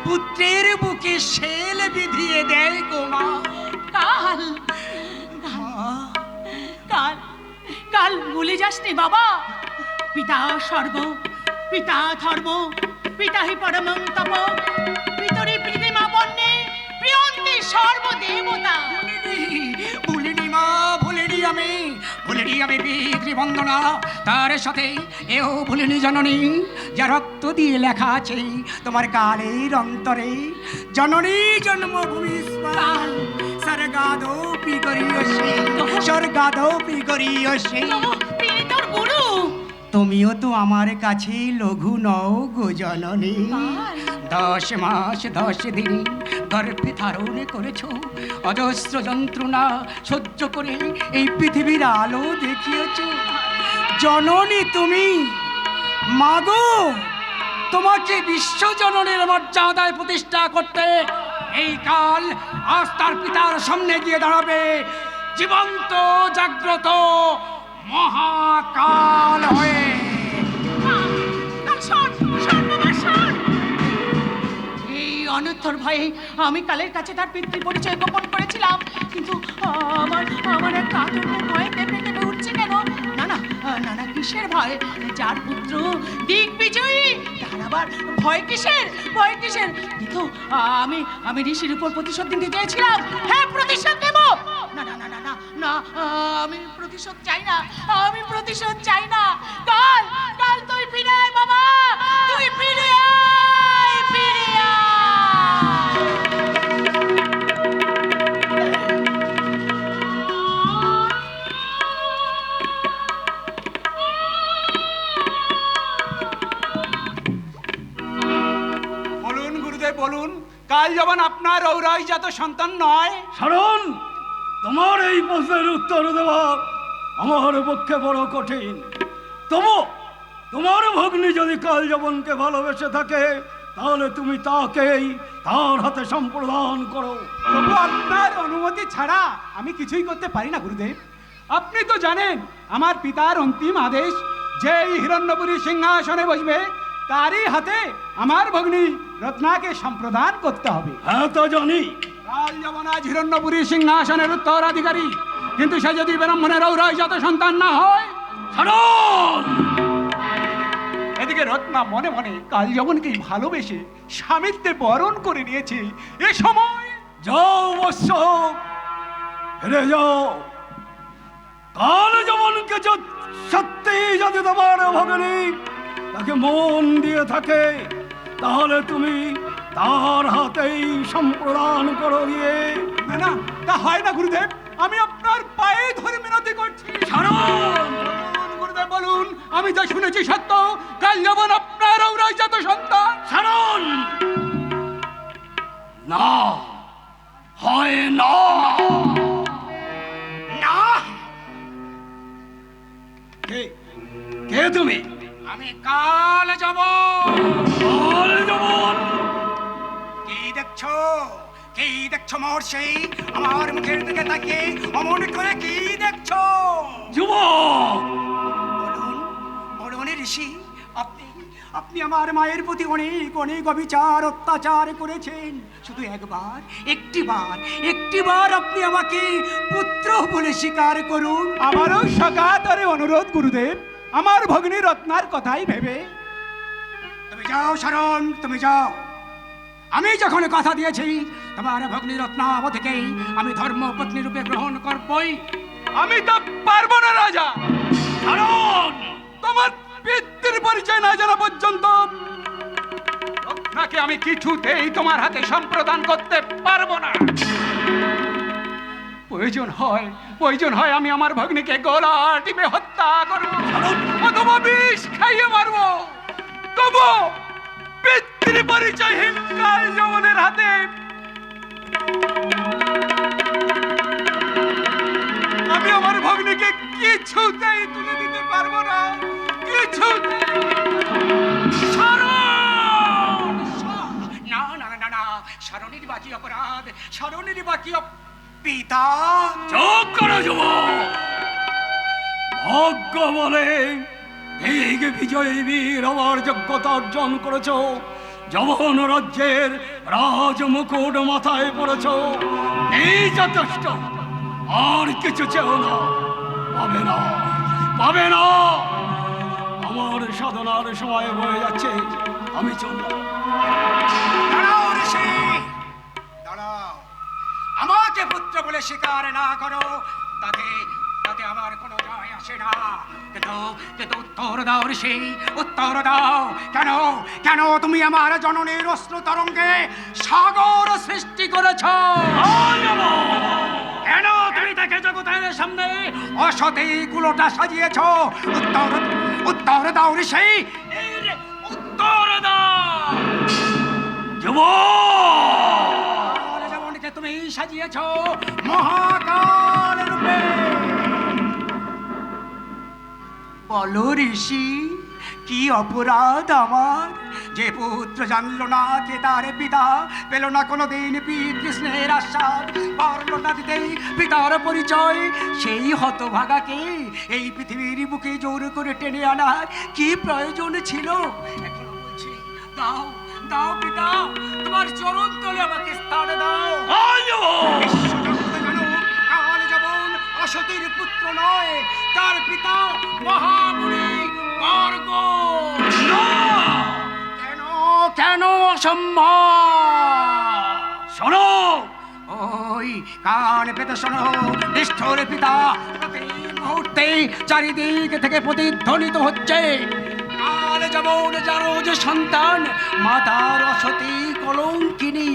পুত্রের বুকে শেল বিধিয়ে দেয় গো মা। কাল কাল কাল ভুলে যাস নে বাবা, পিতা স্বর্গ, পিতা ধর্ম, পিতা হি পরমং তপ, পিতরি প্রীতিমা বন্যে প্রিয়ন্তি সর্বদেবতা। ভুলিনি মা, ভুলিনি আমি, ভুলিনি আমি পিতৃবন্দনা, তার সাথে এও ভুলিনি জননী, যা রক্ত দিয়ে লেখা আছে তোমার কালের অন্তরে। জননী জন্মভূমি স্মরণ, স্বর্গাদপি করিয়সি, স্বর্গাদপি করিয়সি। তিনি তোর গুরু। তুমিও তো আমার কাছে লঘু নও গো জননী। 10 মাস 10 দিন গর্ভে ধারণ করেছ, অজস্র যন্ত্রণা সহ্য করে এই পৃথিবীর আলো দেখিয়েছ। জননী তুমি, মাগো, তোমাকে বিশ্বজননীর মর্যাদায় প্রতিষ্ঠা করতে এই কাল আজ তার পিতার সামনে গিয়ে দাঁড়াবে জীবন্ত জাগ্রত মহাকাল হয়ে। এই অনর্থর ভয়ে আমি কালের কাছে তার পিতৃ পরিচয় গোপন করেছিলাম, কিন্তু আমার আমার এক আতঙ্কের ভয়ে কেঁপে কেঁপে উঠছে কেন? না না না না, কিসের ভয়? যার পুত্র দিগ্বিজয়ী, তার আবার ভয় কিসের? ভয় কিসের? কিন্তু আমি আমি ঋষির উপর প্রতিশোধ নিতে চেয়েছিলাম। হ্যাঁ, প্রতিশোধ নেব। না না না না না না, আমি প্রতিশোধ চাই না, আমি প্রতিশোধ চাই না। কাল কাল তুই ফিরে আয় বাবা, তুই ফিরে আয়, ফিরে আয়। বলুন গুরুদেব, বলুন, কাল যখন আপনার ঔরাইজাত সন্তান নয়? শারণ, তোমার এই প্রশ্নের উত্তর দেওয়া আমার পক্ষে বড় কঠিন। তবু তোমার ভগ্নী যদি কাল যবনকে ভালোবেসে থাকে, তাহলে তুমি তাকেই তার হাতে সম্প্রদান করো। তবু আপনার অনুমতি ছাড়া আমি কিছুই করতে পারি না গুরুদেব। আপনি তো জানেন আমার পিতার অন্তিম আদেশ, যে এই হিরণ্যপুরী সিংহাসনে বসবে তারই হাতে আমার ভগ্নী রত্নাকে সম্প্রদান করতে হবে। হ্যাঁ, তা জানি। কাল যখন আজ হিরণ্যপুরী সিংহাসনের উত্তরাধিকারী, কিন্তু সে যদি ব্রাহ্মণের ঔরাইজাত সন্তান না হয়। শারণ, এদিকে রত্না মনে মনে কাল যবনকে ভালোবেসে স্বামীত্বে বরণ করে নিয়েছে। এ সময় যাও বৎস, ফিরে যাও। কাল যবনকে সত্যি যদি তোমার ভগিনী তাকে মন দিয়ে থাকে, তাহলে তুমি তার হাতেই সম্প্রদান করো গিয়ে। না না, তা হয় না গুরুদেব, আমি আপনার পায়ে ধরে মিনতি করছি। বলুন গুরুদেব বলুন, আমি যা শুনেছি সত্য, কাল যেমন আপনার ঔরাজাত সন্তান। ছাড়ুন! না, হয় না। না, কে কে তুমি? আমি কাল যাব। কাল যেমন কি দেখছো, কি দেখছো মহর্ষি? আমার মুখের দিকে তাকিয়ে অমন করে কি দেখছো? যুবক, বলুন বলুন ঋষি, আপনি আপনি আমার মায়ের প্রতি অনেক অনেক অবিচার অত্যাচার করেছেন। শুধু একবার, একটিবার আপনি আমাকে পুত্র বলে স্বীকার করুন। আমারও সকাতরে অনুরোধ গুরুদেব, আমার ভগ্নী রত্নার কথাই ভেবে। তুমি যাও শরণ, তুমি যাও। আমি যখন কথা দিয়েছি তোমার ভগ্নী রত্নাবতীকে আমি ধর্মপত্নী রূপে গ্রহণ করবই। আমি তা পারবো না রাজা। কারণ তোমার পিতৃর পরিচয় না জানা পর্যন্ত রত্নাকে আমি কিছুতেই তোমার হাতে সম্প্রদান করতে পারবো না। প্রয়োজন হয় আমি আমার ভগ্নীকে গলা টিপে হত্যা করবো অথবা বিষ খাইয়ে মারবো, তবু পিতৃ পরিচয়হীন কাল যমনের হাতে আমি আমার ভগ্নীকে কিছুতেই তুলে দিতে পারবো না, কিছুতেই। না না না না, শরণের বাকি অপরাধ, শরণের বাকি পিতা। চোখ করো যুবক। ভাগ্য বলে এই বিজয়ী বীর আমার যোগ্যতা অর্জন করেছ, যবন রাজ্যের রাজমুকুট মাথায় পড়েছ, এই যথেষ্ট, আর কিছু চেও না। পাবে না, পাবে না। আমার সাধনার সময় হয়ে যাচ্ছে, আমি চললাম। দাঁড়াও ঋষি, দাঁড়াও। আমাকে পুত্র বলে স্বীকার না করো, তাতে তাতে আমার কোনো যায় আসে না। কিন্তু উত্তর দাও ঋষি, উত্তর দাও। কেন কেন তুমি আমার জননীর অশ্রু তরঙ্গে সাগর সৃষ্টি করেছ? কেন তুমি তাকে জগতের সামনে অসতী কুলোটা সাজিয়েছ? উত্তর উত্তর দাও ঋষি, উত্তর দাও। যুবক, যেমনকে তুমি সাজিয়েছ মহাকাল রূপে। বলো ঋষি, কি অপরাধ আমার? যে পুত্র জানলো না কে তার পিতা, পেল না কোনোদিন পিতৃস্নেহের আশ্বাদ, পারল না দিতেই পিতার পরিচয়, সেই হতভাগাকে এই পৃথিবীর বুকে জোর করে টেনে আনার কি প্রয়োজন ছিল? এখনো বলছি, দাও দাও পিতা, তোমার চরণ তলে আমাকে স্থান দাও। কাল যেমন অসতীর পুত্র নয়, তার পিতা মহামুনি গর্গ। কেন কেন অসম্ভব? শোনো, ওই কান পেতে শোনো, নিষ্ঠুর পিতা প্রতি মুহূর্তে চারিদিক থেকে প্রতিধ্বনিত হচ্ছে। কাল যেমন যারো যে সন্তান, মাতার অসতী কলঙ্কিনী।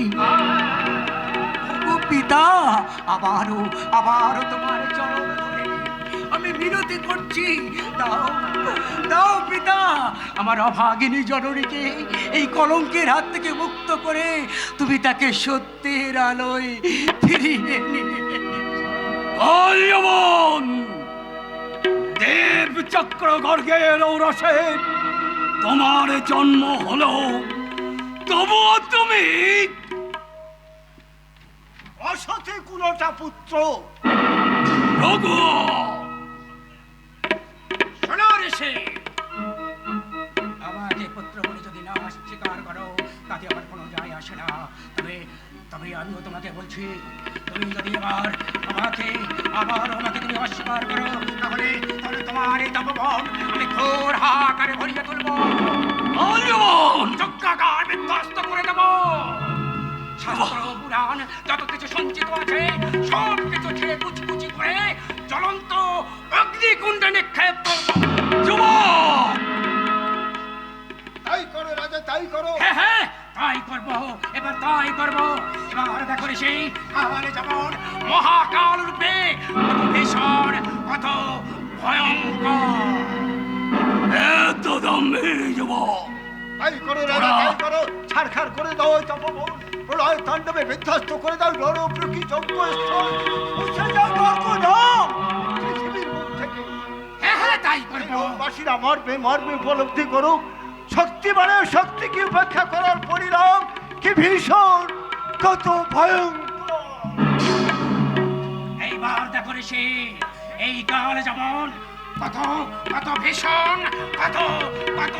ও পিতা, আবারও তোমার চরণ ধরে আমি মিনতি করছি, দাও দাও পিতা, আমার অভাগিনী জননীকে এই কলঙ্কের হাত থেকে মুক্ত করে তুমি তাকে সত্যের আলোয় ফিরিয়ে নিয়ে। দেব চক্র গর্গের ঔরসে তোমার জন্ম হলো, তবুও তুমি অসতী কুলোটা পুত্র। রঘু, শোনো ঋষি, আমাকে পুত্র বলে যদি না স্বীকার করো, তাতে আমার কোনো যায় আসে না। তবে আমিও তোমাকে বলছি, তুমি যদি আমাকে তুমি অস্বীকার করো, তাহলে তোমার এই তপবন আমি ঘোর হাহাকারে ভরিয়ে তুলবো, যজ্ঞাগার বিধ্বস্ত করে দেবো। শাস্ত্র পুরাণ যত কিছু সঞ্চিত আছে সব কিছু ছেড়ে কুচকুচি করে জ্বলন্ত অগ্নিকুণ্ডে নিক্ষেপ করবো। যুবক, তাই করো রাজা, তাই করো। হ্যাঁ হ্যাঁ, তাই করবো। তাই করো রাজা, তাই করো। ছাড়খাড় করে দাও ওই তপবন, প্রলয় তাণ্ডবে বিধ্বস্ত করে দাও নরপ্রকৃতি যজ্ঞস্থল। মুছে যাও নরকধাম পৃথিবীর মুখ থেকে। হ্যাঁ তাই করবো। বাসীরা মর্মে মর্মে উপলব্ধি করুক শক্তি মানে শক্তিকে উপেক্ষা করার পরিণাম কি ভীষণ, কত ভয়ঙ্কর। এইবার দেখো ঋষি, এই কাল যেমন কত কত ভীষণ, কত কত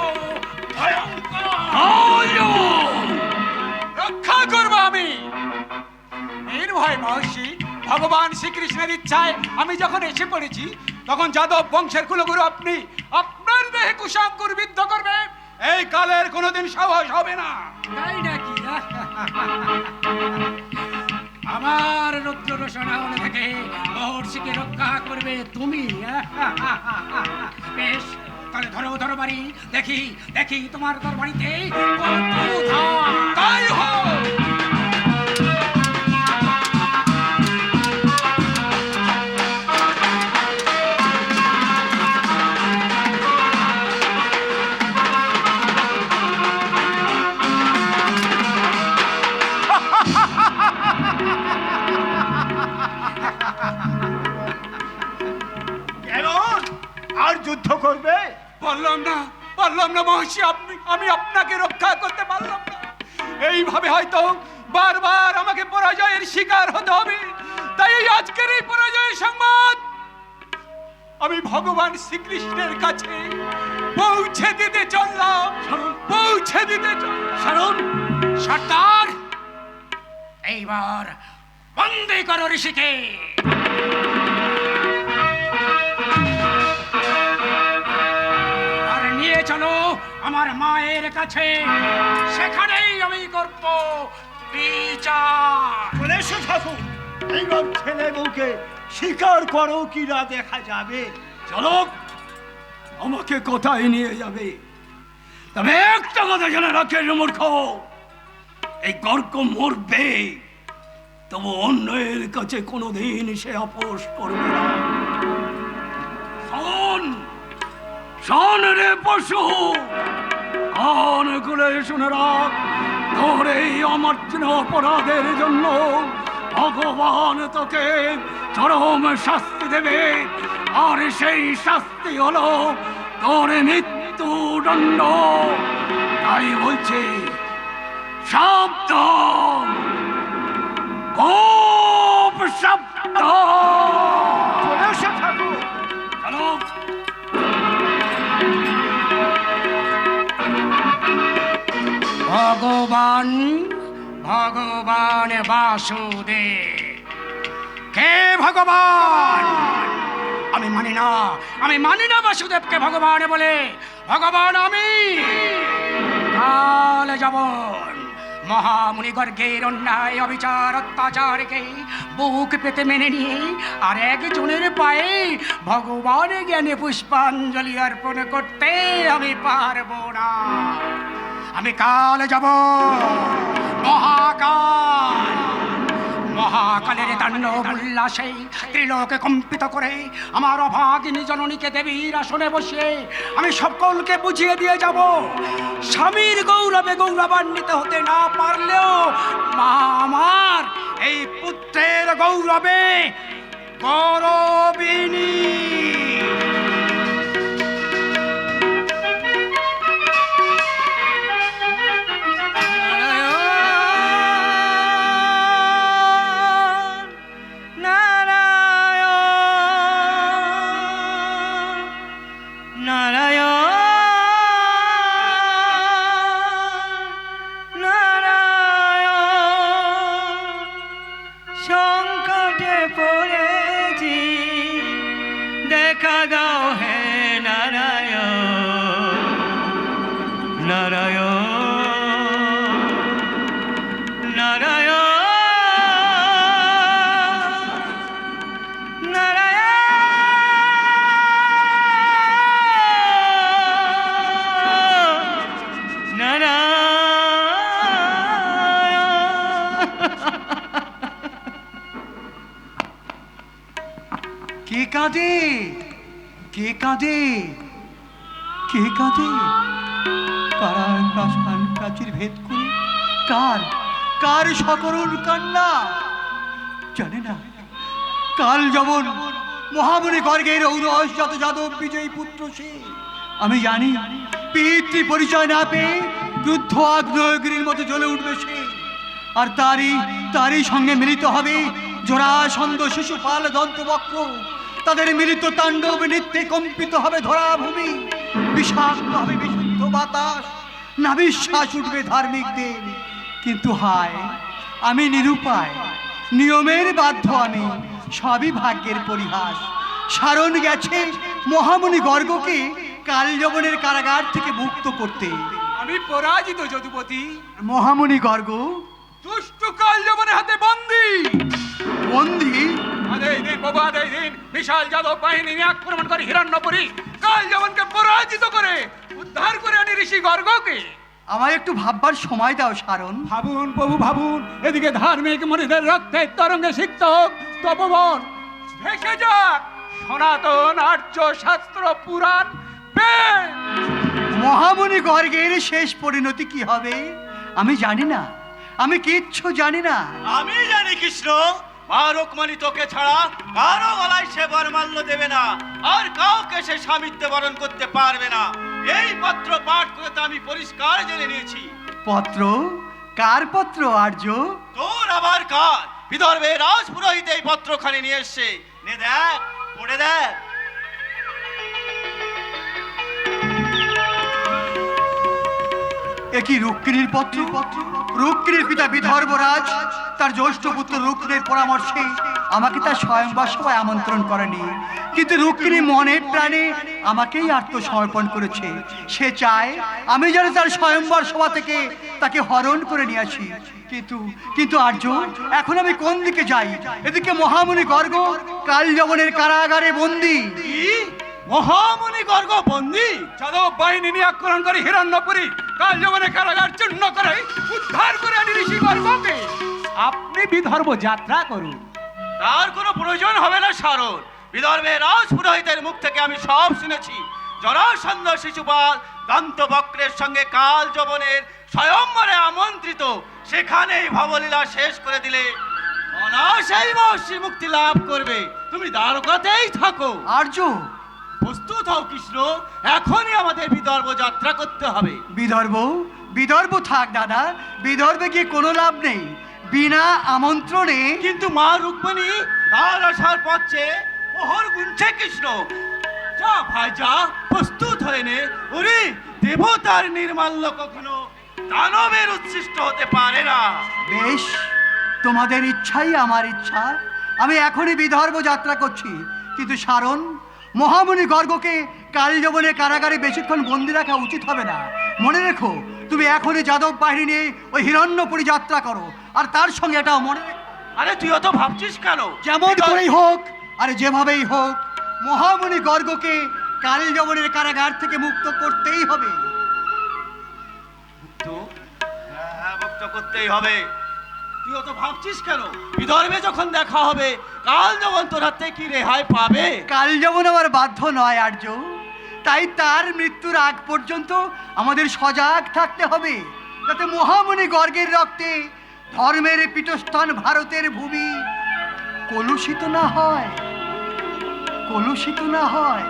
ভয়ঙ্কর। রক্ষা করব আমি। নির্ভয় মহর্ষি, ভগবান শ্রীকৃষ্ণের ইচ্ছায় আমি যখন এসে পড়েছি তখন যাদব বংশের কুলগুরু আপনি আপনার দেহে কুশাঙ্কুর বিদ্ধ করবে এই কালের কোনোদিন সাহস হবে না। তাই নাকি? আমার রুদ্র রোশন থেকে মহর্ষিকে রক্ষা করবে তুমি? বেশ, তাহলে ধরো ধরো বাড়ি, দেখি দেখি তোমার দরবারিতে কত ধান। তাই হোক। কেমন আর যুদ্ধ করবে? বললাম না মহর্ষি, আমি আপনাকে রক্ষা করতে পারলাম না। এইভাবে হয়তো বারবার আমাকে পরাজয়ের শিকার হতে হবে। তাই এই আজকের এই পরাজয়ের সংবাদ আমি ভগবান শ্রীকৃষ্ণের কাছে পৌঁছে দিতে চললাম। শরণ সর্দার, এইবার বন্দী করো ঋষিকে। আর নিয়ে চলো আমার মায়ের কাছে, সেখানেই আমি করব বিচার। বলে এসো ঠাকুর, এইবার ছেলে বউকে স্বীকার করো কি না দেখা যাবে। চলো, আমাকে কোথায় নিয়ে যাবে? তবে একটা কথা জেনে রাখেন মূর্খ, এই গর্ক মরবে, তবু অন্যের কাছে কোনোদিন সে আপোষ করবে না। শোন রে পশু, কান খুলে শুনে রাখ, তোর এই অমার্জন্য অপরাধের জন্য ভগবান তোকে চরম শাস্তি দেবে। আর সেই শাস্তি হলো তোর মৃত্যুদণ্ড। তাই বলছি, সাবধান, খুব সাবধান। চলে এসো ঠাকুর। চলো। ভগবান ভগবান বাসুদেব। কে ভগবান? আমি মানি না বাসুদেবকে ভগবান বলে। ভগবান আমি কাল যাবন, মহামুনি গর্গের অন্যায় অবিচার অত্যাচারকে বুক পেতে মেনে নিয়ে আর একজনের পায়ে ভগবান জ্ঞানে পুষ্পাঞ্জলি অর্পণ করতে আমি পারবো না। আমি কাল যাব, মহাকালের তাণ্ডব উল্লাসে ত্রিলোকে কম্পিত করে আমার অভাগিনী জননীকে দেবীর আসনে বসে আমি সকলকে বুঝিয়ে দিয়ে যাব, স্বামীর গৌরবে গৌরবান্বিত হতে না পারলেও মা আমার এই পুত্রের গৌরবে গৌরবিনী। কে কাঁদে? কে কাঁদে? কে কাঁদে? কারার প্রাসান প্রাচীর ভেদ করে কার কার সকরুণ কান্না জানে না। কাল যেমন মহামণি গর্গের ঔরস যত যাদব বিজয়ী পুত্র সে, আমি জানি পিতৃ পরিচয় না পেয়ে যুদ্ধ আগ্নেয়গিরির মতো জ্বলে উঠবে সে। আর তারই সঙ্গে মিলিত হবে জরাসন্ধ শিশুপাল দন্তবক্র। তাদের মিলিত তাণ্ডব নৃত্যে কম্পিত হবে ধরাভূমি, বিষাক্ত হবে বিশুদ্ধ বাতাস, না বিশ্বাস উঠবে ধার্মিকদের। কিন্তু হায়, আমি নিরুপায়, নিয়মের বাধ্য আমি, সবই ভাগ্যের পরিহাস। সারণ গেছে মহামণি গর্গকে কাল যবনের কারাগার থেকে মুক্ত করতে। আমি পরাজিত যদুপতি, মহামণি গর্গ দুষ্ট কাল যবনের হাতে বন্দী। বন্দী? আদেই দিন বাবা, আদেই দিন বিশাল যাদব বাহিনী নিয়ে আক্রমণ করে হিরণ্যপুরী কাল যবনকে পরাজিত করে উদ্ধার করে আনি ঋষি গর্গকে। আমায় একটু ভাববার সময় দাও সারণ। ভাবুন প্রভু ভাবুন, এদিকে ধার্মিক মনিদের রক্তের তরঙ্গে সিক্ত হোক তপবন, ভেসে যাক সনাতন আর্য শাস্ত্র পুরাণ বেদ। মহামণি গর্গের শেষ পরিণতি কি হবে আমি জানি না, আমি কিচ্ছু জানি না। আমি জানি কৃষ্ণ, মা রুকমণি তোকে ছাড়া কারো গলায় সে বরমাল্য দেবে না, আর কাউকে সে স্বামিত্ব বরণ করতে পারবে না। এই পত্র পাঠ করে তো আমি পরিষ্কার জেনে নিয়েছি। পত্র? কার পত্র আর্য? তোর আবার কার? বিদর্ভের রাজপুরোহিত এই পত্রখানি নিয়ে এসছে। নে দেখ, পড়ে দেখ। একই রুক্মিণীর পত্র? রুক্মিণীর পিতা বিদর্ভরাজ তার জ্যৈষ্ঠ পুত্র রুক্মিণীর পরামর্শে আমাকে তার স্বয়ংবর সভায় আমন্ত্রণ করেনি, কিন্তু রুক্মিণী মনে প্রাণে আমাকেই আত্মসমর্পণ করেছে। সে চায় আমি যেন তার স্বয়ংবর সভা থেকে তাকে হরণ করে নিয়ে আসি। কিন্তু আর্য, এখন আমি কোন দিকে যাই? এদিকে মহামণি গর্গ কাল যবনের কারাগারে বন্দী। মহামণি গর্গ বন্দী? যাদব বাহিনী নিয়ে আক্রমণ করে হিরণ্যপুরী কাল যবনের কারাগার চূর্ণ করে উদ্ধার করে আনি ঋষি গর্গকে। আপনি বিদর্ভ যাত্রা করুন। তার কোনো প্রয়োজন হবে না সারণ। বিদর্ভের রাজপুরোহিতের মুখ থেকে আমি সব শুনেছি। জরাসন্ধ শিশুপাল দন্তবক্রের সঙ্গে কাল যবনের স্বয়ম্বরে আমন্ত্রিত, সেখানেই ভবলীলা শেষ করে দিলে অনায়াসেই মহর্ষির মুক্তি লাভ করবে। তুমি দ্বারকাতেই থাকো। আর্য, প্রস্তুত হও কৃষ্ণ, এখনই আমাদের বিদর্ভ যাত্রা করতে হবে। বিদর্ভ থাক দাদা, বিদর্ভে গিয়ে কোনো লাভ নেই বিনা আমন্ত্রণে। কিন্তু মা রুক্মিণী তার আসার পথে মোহর গুনছে কৃষ্ণ। যা ভাই যা, প্রস্তুত হয়ে নে। ওরে, দেবতার নির্মাল্য কখনো দানবের উচ্ছিষ্ট হতে পারে না। বেশ, তোমাদের ইচ্ছাই আমার ইচ্ছা। আমি এখনই বিদর্ভ যাত্রা করছি। কিন্তু সারণ, মহামণি গর্গকে কাল যবনের কারাগারে বেশিক্ষণ বন্দি রাখা উচিত হবে না। মনে রেখো, তুমি এখনই যাদব বাহিনী নিয়ে ওই হিরণ্যপুরী যাত্রা করো। আর তার সঙ্গে এটাও মনে রেখো, আরে তুই অত ভাবছিস কেন? যেমন করেই হোক আর যেভাবেই হোক, মহামণি গর্গকে কাল যবনের কারাগার থেকে মুক্ত করতেই হবে। হ্যাঁ, মুক্ত করতেই হবে। তুই অত ভাবছিস কেন? বিদর্ভে যখন দেখা হবে কাল যবন তোর হাতে কি রেহাই পাবে? কাল যবন আমার বাধ্য নয় আর্য, তাই তার মৃত্যুর আগ পর্যন্ত আমাদের সজাগ থাকতে হবে, যাতে মহামণি গর্গের রক্তে ধর্মের পীঠস্থান ভারতের ভূমি কলুষিত না হয়, কলুষিত না হয়।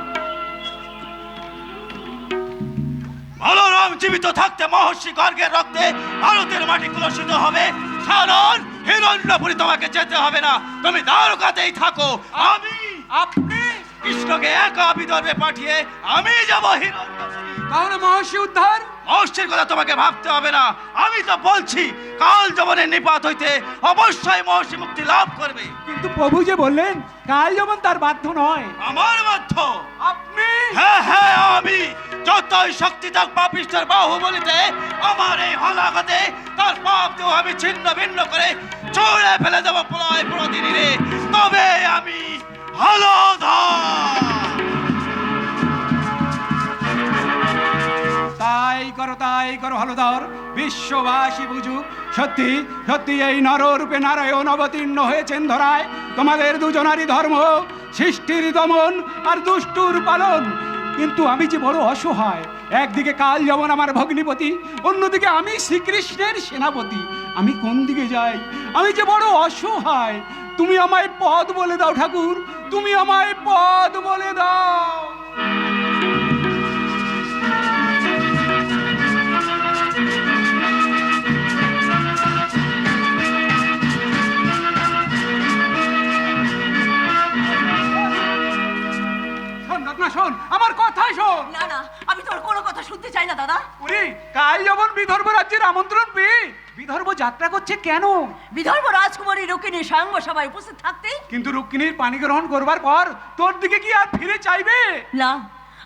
বলরাম জীবিত থাকতে মহর্ষি গর্গের রক্তে ভারতের মাটি কলুষিত হবে। সারণ, হিরণ্যপুরী তোমাকে যেতে হবে না, তুমি দ্বারকাতেই থাকো। আপনি কৃষ্ণকে একা বিদর্ভে পাঠিয়ে আমি যাব হিরণ্যপুরী। তাহলে মহর্ষি উদ্ধার? মহর্ষির কথা তোমাকে ভাবতে হবে না, আমি তো বলছি কাল যবনের নিপাত হইতে অবশ্যই মহর্ষি মুক্তি লাভ করবে। কিন্তু প্রভু যে বললেন কাল যবন তার বাধ্য নয়। আমার বাধ্য? আপনি? হ্যাঁ হ্যাঁ, আমি যতই শক্তি থাক পাপিষ্ঠের বাহুবলিতে আমার এই হলাগতে তার পাপ দেহ আমি ছিন্ন ভিন্ন করে ছুঁড়ে ফেলে দেবো প্রলয় প্রতিদিনে, তবে আমি হলধর। তাই করো হলধর, বিশ্ববাসী বুঝুক সত্যি সত্যি এই নররূপে নারায়ণ অবতীর্ণ হয়েছেন ধরায়। তোমাদের দুজনারই ধর্ম সৃষ্টির দমন আর দুষ্টুর পালন। কিন্তু আমি যে বড় অসহায়। একদিকে কাল যেমন আমার ভগ্নিপতি, অন্যদিকে আমি শ্রীকৃষ্ণের সেনাপতি। আমি কোন দিকে যাই? আমি যে বড় অসহায়। তুমি আমায় পথ বলে দাও ঠাকুর, তুমি আমায় পথ বলে দাও। শোন রত্না, শোন আমার কথাই শোন। না না, আমি তোমার কোনো কথা শুনতে চাই না দাদা। উনি কাল যেমন বিদর্ভ রাজ্যের আমন্ত্রণ পেয়ে বিদর্ভ যাত্রা করছে কেন? বিদর্ভ রাজকুমারী রুক্মিণী সাঙ্গ সভায় উপস্থিত থাকতে। কিন্তু রুক্মিণীর পানি গ্রহণ করবার পর তোর দিকে কি আর ফিরে চাইবে? না,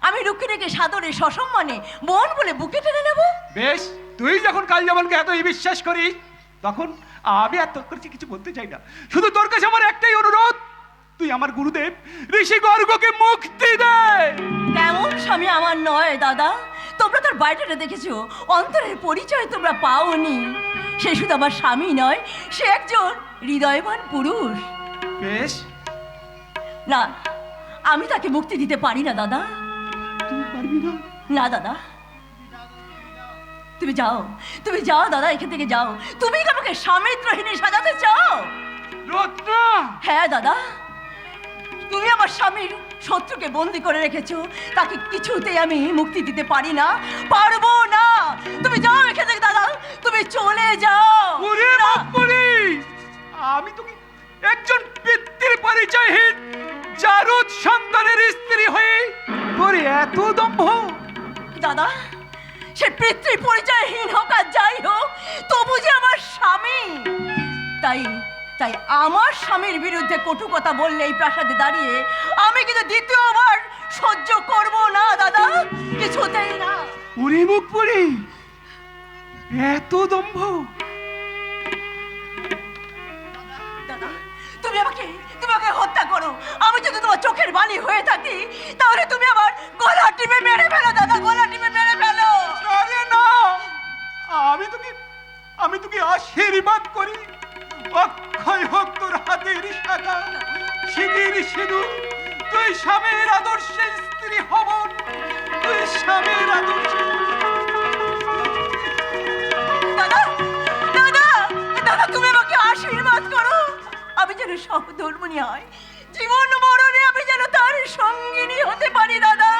আমি রুক্মিণীকে সাদরে সসম্মানে বোন বলে বুকে টেনে নেব। বেশ, তুই যখন কাল যেমনকে এতই বিশ্বাস করিস, তখন আমি আর তোর কাছে কিছু বলতে চাই না। শুধু তোর কাছে আমার একটাই অনুরোধ, তুই আমার গুরুদেব ঋষি গর্গকে মুক্তি দে। তেমন স্বামী আমার নয় দাদা। তোমরা তার বাইরেটা দেখেছো, অন্তরের পরিচয় তোমরা পাওনি। সে শুধু আমার স্বামী নয়, সে একজন হৃদয়বান পুরুষ। বেশ, না, আমি তাকে মুক্তি দিতে পারি না দাদা। তুই পারবি না? না দাদা, তুমি যাও, তুমি যাও দাদা, এখান থেকে যাও। তুমি কি আমাকে স্বামীত্রহীনী সাজাতে চাও? রত্না, হ্যাঁ দাদা, তুমি আমার স্বামীর শত্রুকে বন্দি করে রেখেছো, তাকে কিছুতেই আমি মুক্তি দিতে পারি না, পারবো না। তুমি যাও এখান থেকে দাদা, তুমি চলে যাও। ওরে না, বাপুরে, আমি তোকে একজন পিতৃ পরিচয়হীন জারুদ সন্তানের স্ত্রী হয়ে তোর এত দম্ভ? দাদা, সে পিতৃ পরিচয়হীন হোক আর যাই হোক, তবু যে আমার স্বামী। তাই তাই আমার স্বামীর বিরুদ্ধে কটু কথা বললে এই প্রাসাদে দাঁড়িয়ে আমি কিন্তু দ্বিতীয়বার সহ্য করব না দাদা, কিছুতেই না। ওরে মুখ পড়ে, এত দম্ভ? দাদা, তুমি আমাকে হত্যা করো। আমি যদি তোমার চোখের বালি হয়ে থাকি, তাহলে তুমি আমার গলা টিপে মেরে ফেলো দাদা, গলা টিপে মেরে ফেলো। আরে না, আমি তোকে আশীর্বাদ করি, অক্ষয় হোক তোর হাতের শাখা, সিঁদুর সিঁদুর, তুই স্বামীর আদর্শের স্ত্রী হব, তুই স্বামীর আদর্শের। দাদা, দাদা, দাদা, তুমি আমাকে আশীর্বাদ করো। আমি যেন সহধর্মিণী হয়, জীবন মরণে আমি যেন তার সঙ্গিনী হতে পারি দাদা,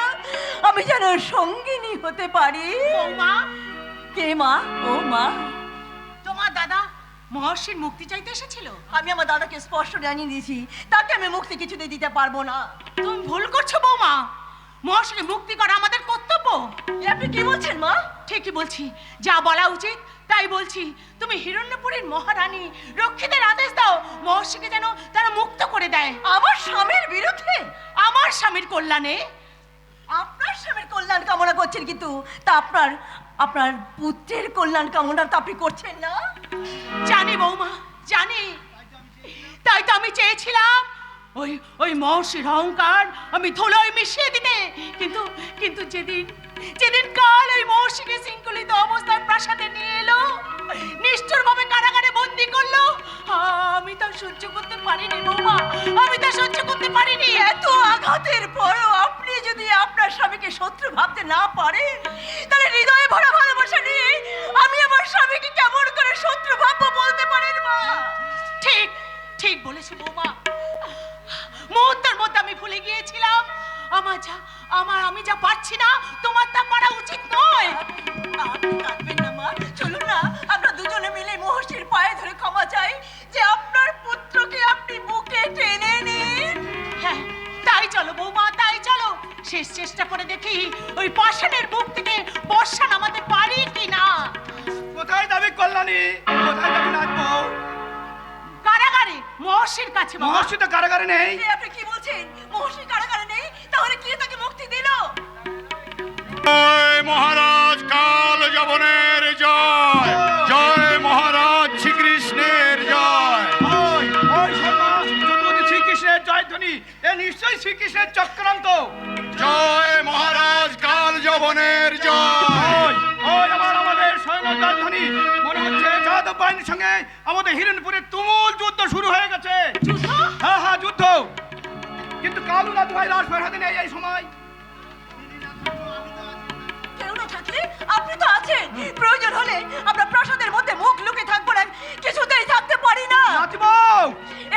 আমি যেন সঙ্গিনী হতে পারি। বৌমা, কে মা? ও মা, তোমার দাদা মহর্ষির মুক্তি চাইতে এসেছিল। আমি আমার দাদাকে স্পষ্ট জানিয়ে দিয়েছি, তাকে আমি মুক্তি কিছুতে দিতে পারবো না। তুমি ভুল করছো বৌমা, মহর্ষিকে মুক্তি করা আমাদের কর্তব্য। এ আপনি কি বলছেন মা? ঠিকই বলছি, যা বলা উচিত তাই বলছি। তুমি হিরণ্যপুরীর মহারানী, রক্ষীদের আদেশ দাও মহর্ষিকে যেন তারা মুক্ত করে দেয়। আমার স্বামীর বিরুদ্ধে? আমার স্বামীর কল্যাণে। আপনার স্বামীর কল্যাণ কামনা করছেন, কিন্তু তা আপনার আপনার পুত্রের কল্যাণ কামনা তো আপনি করছেন না। জানি বৌমা, জানি। তাই তো আমি চেয়েছিলাম ওই ওই মহর্ষির অহংকার আমি ধুলোয় মিশিয়ে দিতে। কিন্তু কিন্তু যেদিন যেদিন কাল ওই মহর্ষিকে শৃঙ্খলিত অবস্থায় প্রাসাদে নিয়ে এলো, নিষ্ঠুরভাবে কারাগারে বন্দি করলো, আমি তা সহ্য করতে পারিনি বৌমা, আমি তা সহ্য করতে পারিনি। এত আঘাতের পরও আপনি যদি আপনার স্বামীকে শত্রু ভাবতে না পারেন, তাহলে হৃদয়ে ভরা ভালোবাসা নিয়ে আমি আমার স্বামীকে কেমন করে শত্রু ভাববো বলতে পারেন মা? ঠিক ঠিক বলেছে বৌমা, মুহূর্তের মধ্যে আমি ভুলে গিয়েছিলাম আমি যা পারছি না তোমার তা পারা উচিত নয়। আপনি কাঁদবেন না মা, চলুন না আমরা দুজনে মিলে মহর্ষির পায়ে ধরে ক্ষমা চাই যে আপনার পুত্রকে আপনি বুকে টেনে নিন। হ্যাঁ, তাই চলো বৌমা, তাই চলো। শেষ চেষ্টা করে দেখি ওই পাষাণের বুক থেকে বর্ষা নামাতে পারি কি না। কোথায় যাবি কল্যাণী? কোথায় যাবি নাচবো? কারাগারে, মহর্ষির কাছে বাবা। মহর্ষি তো কারাগারে নেই। এ আপনি কি বলছেন? মহর্ষি কারাগারে নেই? তাহলে কি তাকে মুক্তি দিল? জয় মহারাজ কাল যবনের জয়, জয় মহারাজ শ্রীকৃষ্ণের জয়। ওই ওই শর্মা, যদুপতি শ্রীকৃষ্ণের জয়ধ্বনি, এ নিশ্চয়ই শ্রীকৃষ্ণের চক্রান্ত। জয় মহারাজ কাল যবনের জয়। ওই আমাদের সৈন্য জয়ধ্বনি, মনে হচ্ছে যাদব বাহিনীর সঙ্গে আমাদের হিরণপুরের তুমুল যুদ্ধ শুরু হয়ে গেছে। যুদ্ধ? হ্যাঁ হ্যাঁ, যুদ্ধ। কিন্তু কালু দাদু ভাই লাশ ফের হাতে নেই এই সময়। বলে আমরা প্রাসাদের মধ্যে মুখ লুকিয়ে থাকবো না, কিছুতেই থাকতে পারি না।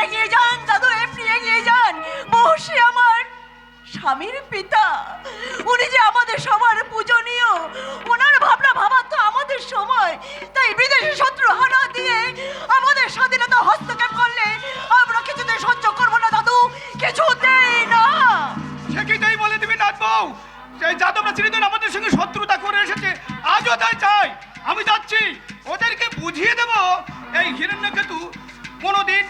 এগিয়ে যান দাদু, এমনি এগিয়ে যান। মহর্ষি আমার স্বামীর পিতা, উনি যে আমাদের সবার পূজনীয়, ওনার ভাবনা ভাবা তো আমাদের সময়। তাই বিদেশি শত্রু হানা দিয়ে আমাদের স্বাধীনতা হস্তক্ষেপ করলে আমরা কিছুতেই সহ্য করবো না দাদু, কিছুতেই না। সেটাই বলে দিবি নাথ বউ, সেই যাদবরা চিরদিন আমাদের সঙ্গে শত্রুতা করে এসেছে, আজও তাই চাই। আমি যাচ্ছি, ওদেরকে বুঝিয়ে দেব এই হিরণ্যকেতু কোনোদিন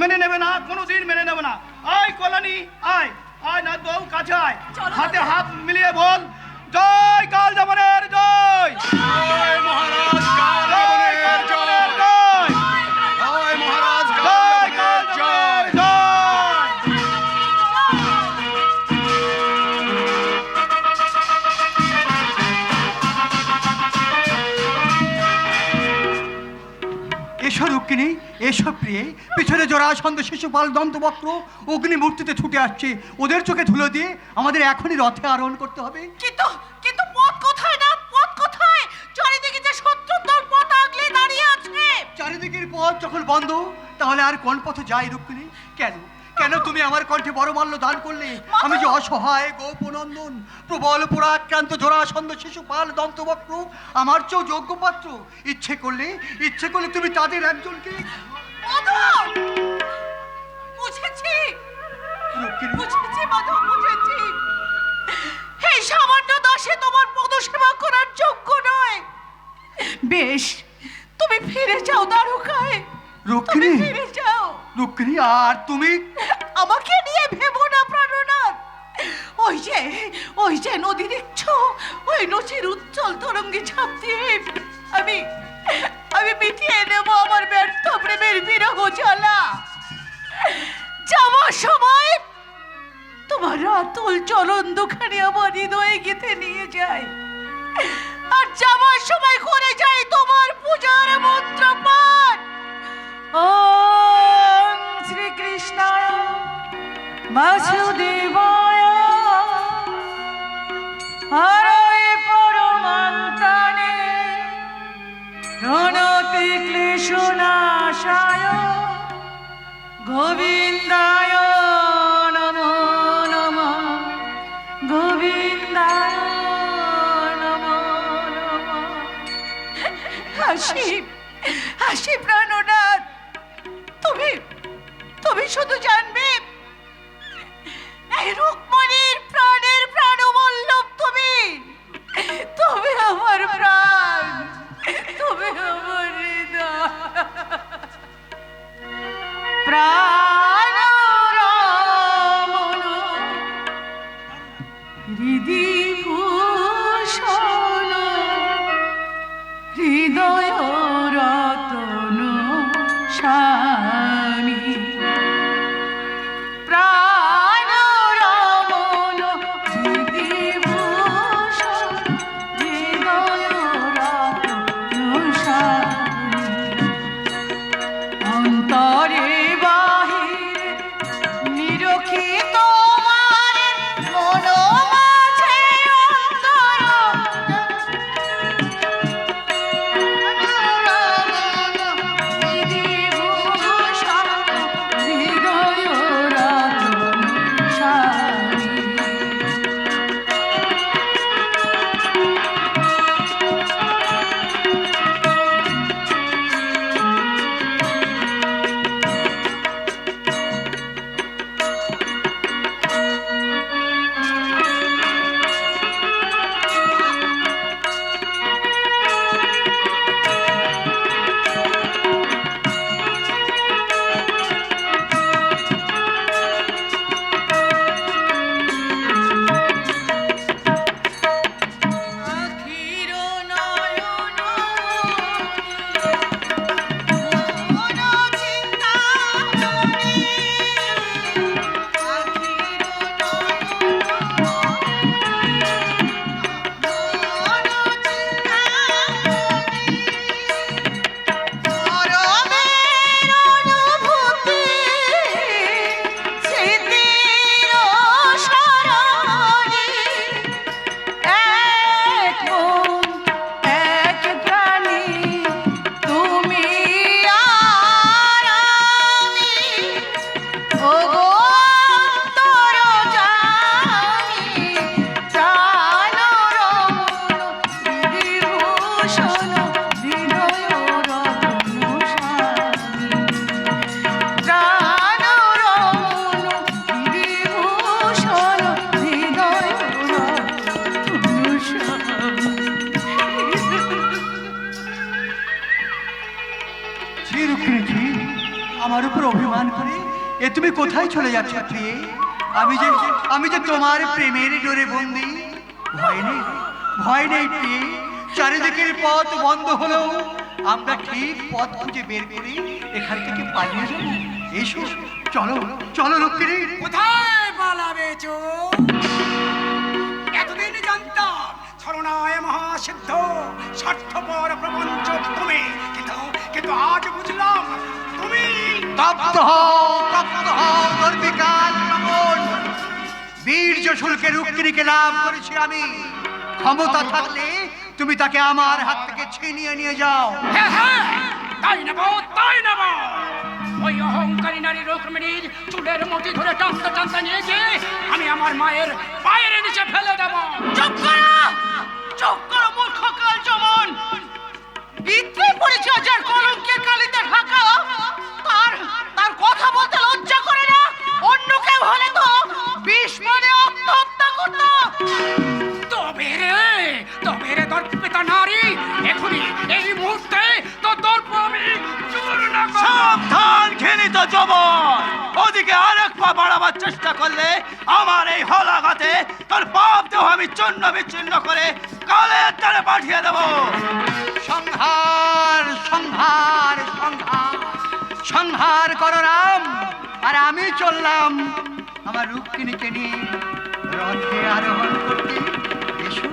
মেনে নেবে না, কোনোদিন মেনে নেবে না। আয় কল্যাণী, আয় আয় নাথ বউ, কাছে আয়, হাতে হাত মিলিয়ে বল, জয় কাল যাবনের জয়, জয় মহারাজ কাল যাবনের জয়, জয় জয় মহারাজ কাল জয় কাল যাবনের জয়। যাবনের জয়। এসো রুক্মিণী, এসো প্রিয়ে। পিছনে জরাসন্ধ শিশুপাল দন্তবক্র অগ্নিমূর্তিতে ছুটে আসছে, ওদের চোখে ধুলো দিয়ে আমাদের এখনই রথে আরোহণ করতে হবে। কিন্তু কিন্তু পথ কোথায় না, পথ কোথায়? চারিদিকে যে শত্রুর দল পথ আগলে দাঁড়িয়ে আছে। চারিদিকের পথ যখন বন্ধ, তাহলে আর কোন পথে যাই রুক্মিণী? কেন কেন তুমি আমার কণ্ঠে বড় মাল্য দান করলে? আমি যে অসহায় গোপনন্দন, প্রবল পরাক্রান্ত জরাসন্ধ শিশুপাল দন্তবক্র আমার চেয়েও যোগ্য পাত্র। ইচ্ছে করলে তুমি তাদের একজনকে। মাধব, বুঝেছি রুক্মিণী, বুঝেছি মাধব, বুঝেছি। এই সামান্য দাসে তোমার পদসেবা করার যোগ্য নয়। বেশ, তুমি ফিরে যাও দ্বারকায়, তুমি রুক্মিণী, ফিরে যাও। রুক্মিণী, আর তুমি? আমাকে নিয়ে ভেবো না প্রাণনাথ। ওই যে নদী দেখছো, ওই নদীর উজ্জ্বল তরঙ্গে ঝাঁপ দিয়ে আমি মিটিয়ে নেবো আমার ব্যর্থ প্রেমের বিরহ জ্বালা। যাওয়ার সময় তোমার আতুল চরণ দুখানি আমার হৃদয়ে গেঁথে নিয়ে যায়, আর যাওয়ার সময় করে যাই তোমার পূজার মন্ত্র পাঠ। ওম শ্রীকৃষ্ণায় বাসুদেবায় হরে পরমান্তানে প্রণতি ক্লেশনাশায় গোবিন্দায় নমো নমঃ, গোবিন্দায় নমো নমঃ। হাসি প্রাণনাথ, তুমি শুধু জানবে এই রুক্মিণীর প্রাণের প্রাণবল্লভ তুমি আমার প্রাণ, তুমি আমার হৃদয়। প্রাণ রমণ হৃদি ভূষণ হৃদয় রতন স্বামী। প্রাণ রমণ হৃদি ভূষণ হৃদয় রতন স্বামী। অন্তরে বাহিরে নিরখি তোমার মন মাঝে তুমি কোথায় চলে যাচ্ছ প্রিয়ে? আমি যে তোমার প্রেমের ডোরে বন্দি। ভয় নেই প্রিয়ে, চারিদিকের পথ বন্ধ হলো, আমরা ঠিক পথ খুঁজে বের করে এখান থেকে পালিয়ে যাব। এসো, চলো চলো রক্ষিণী। কোথায় পালাবে চোর? এতদিন জানতাম ছলনায় মহাসিদ্ধ স্বার্থপর প্রপঞ্চক তুমি, কিন্তু আজ বুঝলাম তুমি তপ্ত হও গর্বিকাল নমন। বীর্য শুল্কে রুক্মিণীকে লাভ করেছি আমি। ক্ষমতা থাকলে তুমি তাকে আমার হাত থেকে ছিনিয়ে নিয়ে যাও। হ্যাঁ, তাই নেব। ওই অহংকারী নারী রুক্মিণীর চুলের মুঠি ধরে টানতে টানতে নিয়ে গিয়ে আমি আমার মায়ের পায়ের নিচে ফেলে দেব। চুপ করো মূর্খ কাল চমন। বিদ্যে পরিচয় যার কলঙ্কে কালিতে ঢাকা, তার কথা বলতে লজ্জা করে না? অন্য কেউ হলে তো বিস্ময়ে আত্মহত্যা করত। তবে রে দর্পিত নারী, এখনই এই মুহূর্তে তো দর্প আমি চূর্ণ করব। সাবধান ঘৃণিত যবন, ওদিকে আরেক পা বাড়াবার চেষ্টা করলে আমার এই হলাঘাতে তোর পাপ দেহ আমি চূর্ণ বিচ্ছিন্ন করে কালের দ্বারে পাঠিয়ে দেব। সংহার করো রাম। আর আমি চললাম আমার রুক্মিণীকে নিয়ে রথে আরোহণ করতে। এসো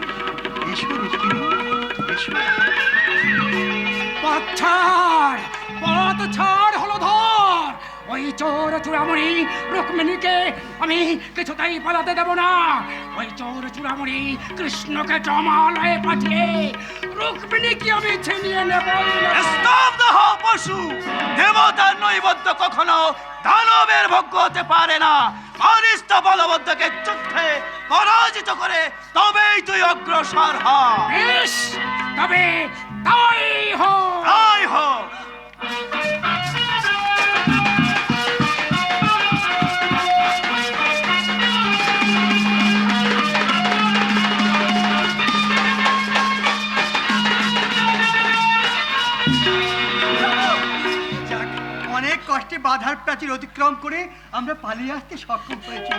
রুক্মিণী, এসো। পথ ছাড় হলধর। ওই চোর চূড়ামণি রুক্মিণীকে আমি কিছুতেই পালাতে দেব না। ওই চোর চূড়ামণি কৃষ্ণকে জমালয়ে পাঠিয়ে রুক্মিণীকে আমি ছিনিয়ে নেব। স্তব্ধ হও পশু, দেবতার নৈবদ্য কখনো দানবের ভোগ্য হতে পারে না। অনিষ্ট বলবদ্ধকে যুদ্ধে পরাজিত করে তবেই তুই অগ্রসর হ। বেশ, তবে তাই হোক। অনেক কষ্টে বাধার প্রাচীর অতিক্রম করে আমরা পালিয়ে আসতে সক্ষম হয়েছি।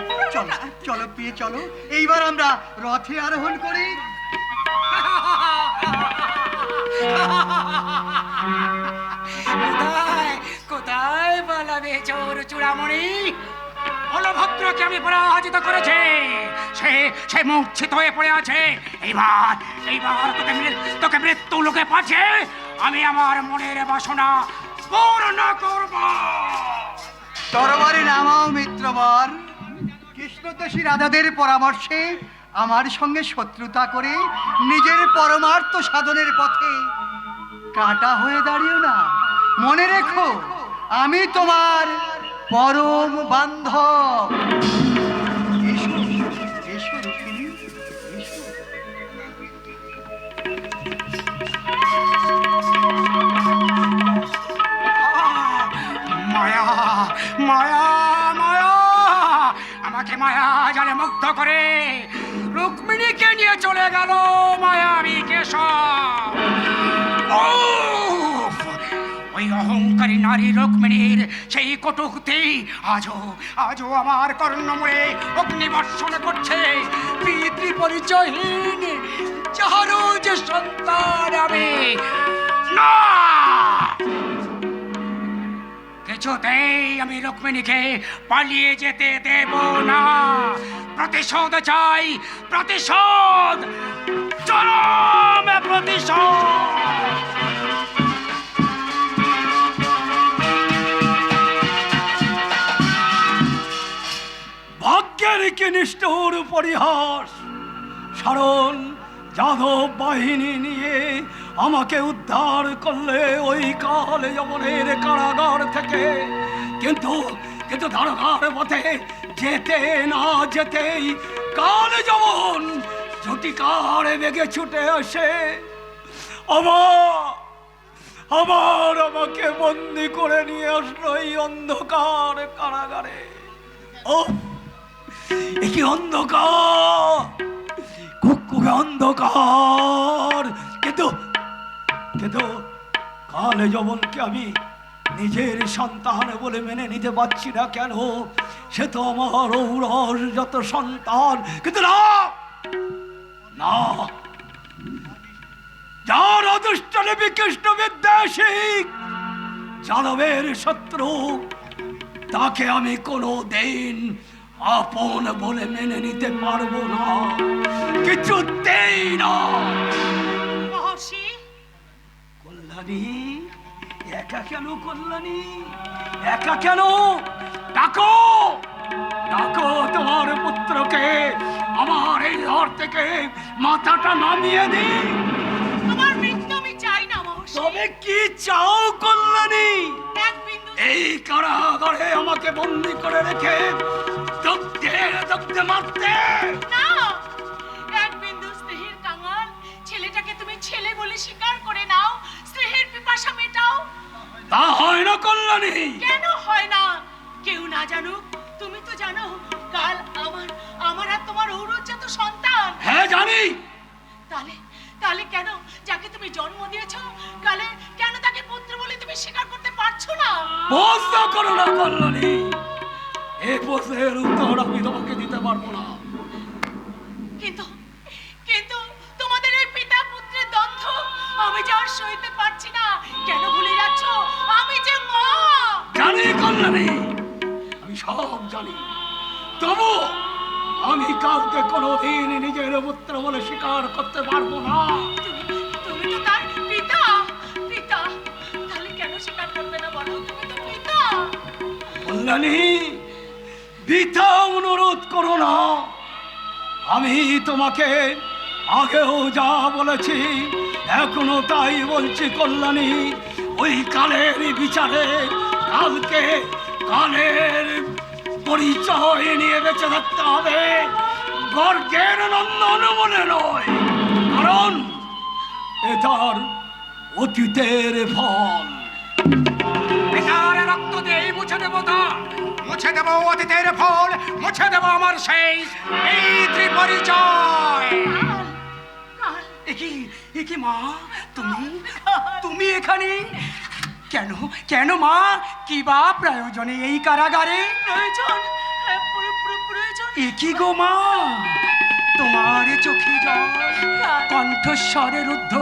চলো প্রিয়ে, চলো এইবার আমরা রথে আরোহণ করি। কোথায় পালাবে চোর চূড়ামণি? বলভদ্রকে আমি পরাজিত করেছি, সে মূর্ছিত হয়ে পড়ে আছে। এইবার তোকে মৃত্যু লোকে পাঠিয়ে আমি আমার মনের বাসনা পূর্ণ করব। তরবারি নামাও মিত্রবর। কৃষ্ণদেশী রাজাদের পরামর্শে আমার সঙ্গে শত্রুতা করে নিজের পরমার্থ সাধনের পথে কাঁটা হয়ে দাঁড়িও না। মনে রেখো, আমি তোমার পরম বান্ধব। এসো রুক্মিণী, এসো। মায়া আমাকে মায়া জালে মুগ্ধ করে রুক্মিণীকে নিয়ে চলে গেল মায়াবী কেশব। ওই অহংকারী নারী রুক্মিণীর সেই কটূক্তি আজও আমার কর্ণমূলে অগ্নিবর্ষণ করছে। পিতৃ পরিচয়হীন যাহারও যে সন্তান আমি না, কিছুতেই আমি রুক্মিণীকে পালিয়ে যেতে দেব না। প্রতিশোধ চাই, প্রতিশোধ, চরম প্রতিশোধ। ভাগ্যের কি নিষ্ঠুর পরিহাস! সারণ যাদব বাহিনী নিয়ে আমাকে উদ্ধার করলে ওই কাল যমনের কারাগার থেকে, কিন্তু দারোগার পথে যেতে না যেতেই কাল যমন ঝটিকার বেগে ছুটে আসে। আবার আমাকে বন্দি করে নিয়ে আসলো এই অন্ধকার কারাগারে। ও কি অন্ধকার, কুকুরে অন্ধকার। কিন্তু কালে যমনকে আমি নিজের সন্তান বলে মেনে নিতে পারছি না কেন? সে তো আমার ঔরস যত সন্তান, কিন্তু না না, যার অদৃষ্টনে বিকৃষ্ট বিদ্বেষিক যাদবের শত্রু, তাকে আমি কোনো দিন আপন বলে মেনে নিতে পারবো না, কিছুতেই না। মহর্ষি, কল্যাণী, একা কেন কল্যাণী, একা কেন? ডাকো ডাকো তোমার পুত্রকে, আমার এই ঘর থেকে মাথাটা নামিয়ে দি। তোমার মৃত্যু আমি চাই না মহর্ষি। তবে কি চাও কল্যাণী? এক বিন্দু এই কারাগারে আমাকে বন্দি করে রেখে দগ্ধে মারতে? না, এক বিন্দু স্নেহের কাঙাল ছেলেটাকে তুমি ছেলে বলে স্বীকার করে নাও, স্নেহের পিপাসা মেটাও। তা হয় না কল্যাণী। কেন হয় না? কেউ না জানুক, তুমি তো জানো কাল আমার আর তোমার ঔরজাত সন্তান। হ্যাঁ জানি। তাহলে তাহলে কেন যাকে তুমি জন্ম দিয়েছো কালে কেন তাকে পুত্র বলে তুমি স্বীকার করতে পারছো না? প্রশ্ন করো না কল্যাণী, এই প্রশ্নের উত্তর আমি তোমাকে দিতে পারবো না। কিন্তু কিন্তু তোমাদের এই পিতা পুত্রের দ্বন্দ্ব আমি যা আর সইতে পারছি না। কেন ভুলে যাচ্ছ আমি যে মা? জানি কল্যাণী, আমি সব জানি, তবু আমি কাউকে কোনোদিন নিজের পুত্র বলে স্বীকার করতে পারবো না। তুমি তো তার পিতা। পিতা, তাহলে কেন স্বীকার করবে না বলো? তুমি তো পিতা। কল্যাণী, বৃথা অনুরোধ করো না। আমি তোমাকে আগেও যা বলেছি এখনো তাই বলছি কল্যাণী, ওই কালের বিচারে কালকে কালের পরিচয় নিয়ে বেঁচে থাকতে হবে, গর্গের নন্দন মনে নয়, কারণ এ তার অতীতের ফল। বেকার রক্ত দিয়ে মুছে দেবো তা, মুছে দেবো অতীতের ফল, মুছে দেবো আমার সেই পরিচয়। একি মা, তুমি তুমি এখানে কেন? কেন মা, কি বা প্রয়োজনে এই কারাগারে? প্রয়োজন, হ্যাঁ, প্রয়োজন। একি গো মা, তোমার চোখে জল, কণ্ঠস্বরে রুদ্ধ,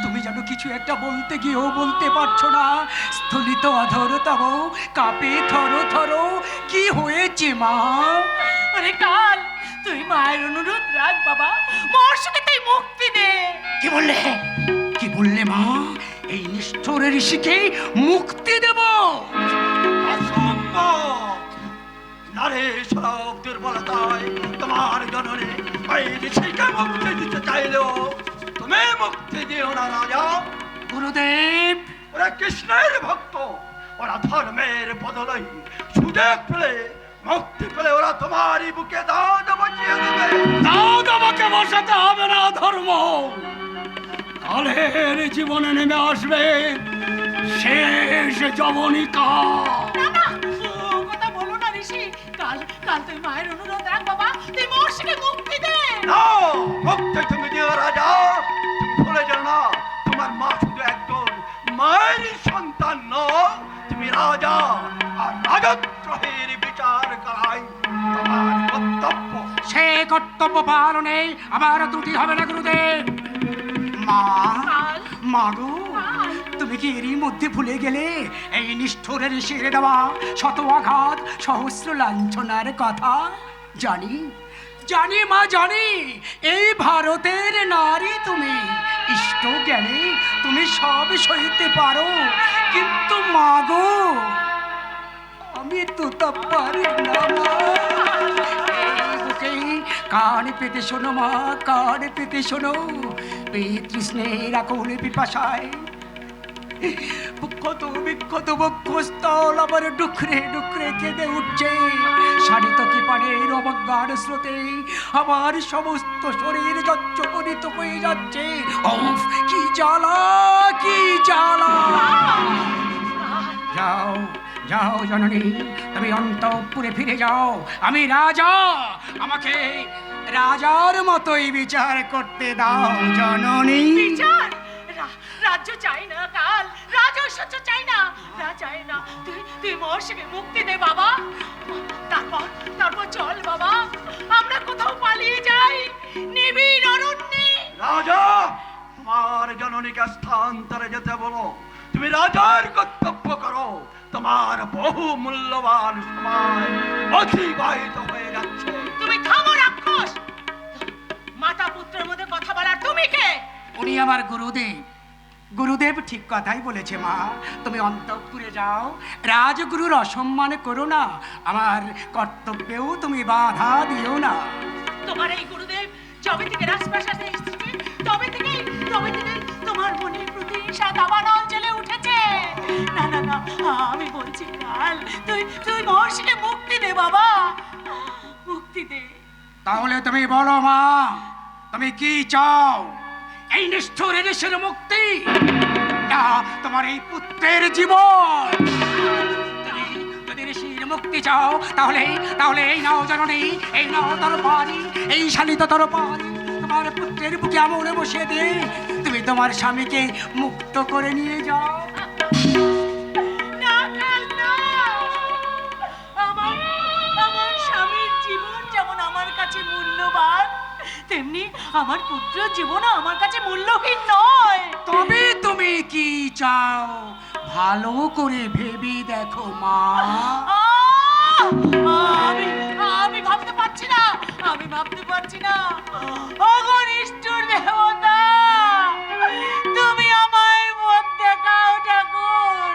তুমি যেন কিছু একটা বলতে গিয়েও বলতে পারছো না, স্থলিত অধর তব কাঁপে থর থর, কি হয়েছে মা? আরে কাল তুই মায়ের অনুরোধ রাখ বাবা, মহর্ষিকে তাই মুক্তি দে। কি বললে? কি বললে মা? এই নিষ্ঠুর ঋষিকে মুক্তি দেব? অসম্ভব। নারীর সব দুর্বলতায় তোমার জননে ওই ঋষিকে মুক্তি দিতে চাইলেও তুমি মুক্তি দিও না রাজা। গুরুদেব, ওরা কৃষ্ণের ভক্ত, ওরা ধর্মের বদলাই সুযোগ পেলে মুক্তি পেলে ওরা তোমারই বুকে দাঁত বসিয়ে দেবে। দাঁত আমাকে বসাতে হবে না ধর্ম, কালের জীবনে নেমে আসবে শেষ যবনিকা। না না, ও কথা বলো না ঋষি। কাল কাল তুই মায়ের অনুরোধ রাখ বাবা, তুই মহর্ষিকে মুক্তি দে। না, মুক্তি তুমি দিও রাজা। তুমি ভুলে যাও না, তোমার মা শুধু একজন মায়ের সন্তান নয়, তুমি রাজা, আর রাজদ্রোহের বিচার করাই তোমার কর্তব্য। সে কর্তব্য পালনে আমার ত্রুটি হবে না গুরুদেব। মা, কাল মাগো, তুমি কি এরই মধ্যে ভুলে গেলে এই নিষ্ঠুরের ঋষির দেওয়া শত আঘাত সহস্র লাঞ্ছনার কথা? জানি জানি মা, জানি এই ভারতের নারী তুমি, ইষ্ট জ্ঞানে তুমি সব সইতে পারো, কিন্তু মাগো আমি তো তা পারি না মা। এই বুকে কান পেতে শোনো মা, কান পেতে শোনো, পিতৃস্নেহের আকুল পিপাসায় ক্ষত বিক্ষত বক্ষস্থল আমার ডুকরে ডুকরে কেঁদে উঠছে, সারিত কি পানের অবজ্ঞার স্রোতে আমার সমস্ত শরীর জর্জরিত হয়ে যাচ্ছে। ওফ, কি জ্বালা, কি জ্বালা! যাও যাও জননী, তুমি অন্তঃপুরে ফিরে যাও, আমি রাজা, আমাকে রাজার মতোই বিচার করতে দাও জননী। বিচার? না, রাজ্য চাই না কাল, রাজৈশ্বর্য চাই না, চাই না। তুই মহর্ষিকে মুক্তি দে বাবা। তারপর চল বাবা, আমরা কোথাও পালিয়ে যাই নিবিড় অরণ্যে। রাজা, তোমার জননীকে স্থানান্তরে যেতে বলো। তুমি রাজার কর্তব্য করো। তোমার বহু মূল্যবান সময় অতিবাহিত হয়ে যাচ্ছে। তুমি থামো রাক্ষস। মাতা পুত্রের মধ্যে কথা বলার তুমি কে? উনি আমার গুরুদেব। গুরুদেব ঠিক কথাই বলেছে মা। তুমি অন্তঃপুরে যাও, রাজগুরুর অসম্মান করো না, আমার কর্তব্যেও তুমি বাধা দিও না। তোমার এই গুরুদেব যবে থেকে রাজপ্রাসাদে এসেছে তবে থেকে তোমার মনের প্রতি দাবানল জ্বলে উঠেছে। না না না, আমি বলছি কাল তুই মহর্ষিকে মুক্তি দে বাবা, মুক্তি দে। তাহলে তুমি বলো মা, তুমি কি চাও? এই নিষ্ঠুর ঋষির মুক্তি, না তোমার এই পুত্রের জীবন? যদি ঋষির মুক্তি চাও তাহলে এই নাও জননী, এই নাও তরবারি, এই শালিত তরবারি তোমার পুত্রের বুকে আমলে বসিয়ে দিয়ে তুমি তোমার স্বামীকে মুক্ত করে নিয়ে যাও। না কাল না, আমার স্বামীর জীবন যেমন আমার কাছে মূল্যবান, তেমনি আমার পুত্র জীবনও আমার কাছে মূল্যহীন নয়। তবে তুমি কি চাও ভালো করে ভেবে দেখো মা। আমি ভাবতে পারছি না, ওগো নিষ্ঠুর দেবতা, তুমি আমায় মত দেখাও ঠাকুর,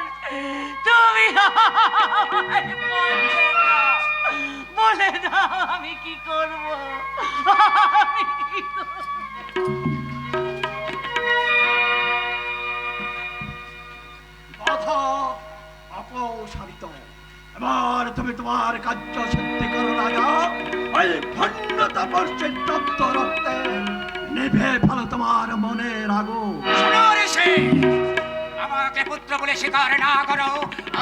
তুমি আমায় মত দেখাও। বলে দাও আমি কি করব, আমি কি করব? বাধা অপসারিত। এবার তুমি তোমার কার্য সিদ্ধি করো রাজা। ওই ভণ্ড তপস্যের তপ্ত রক্তে নিভে ফেলো তোমার মনের আগুন। শোনো ঋষি, আমাকে পুত্র বলে স্বীকার না করো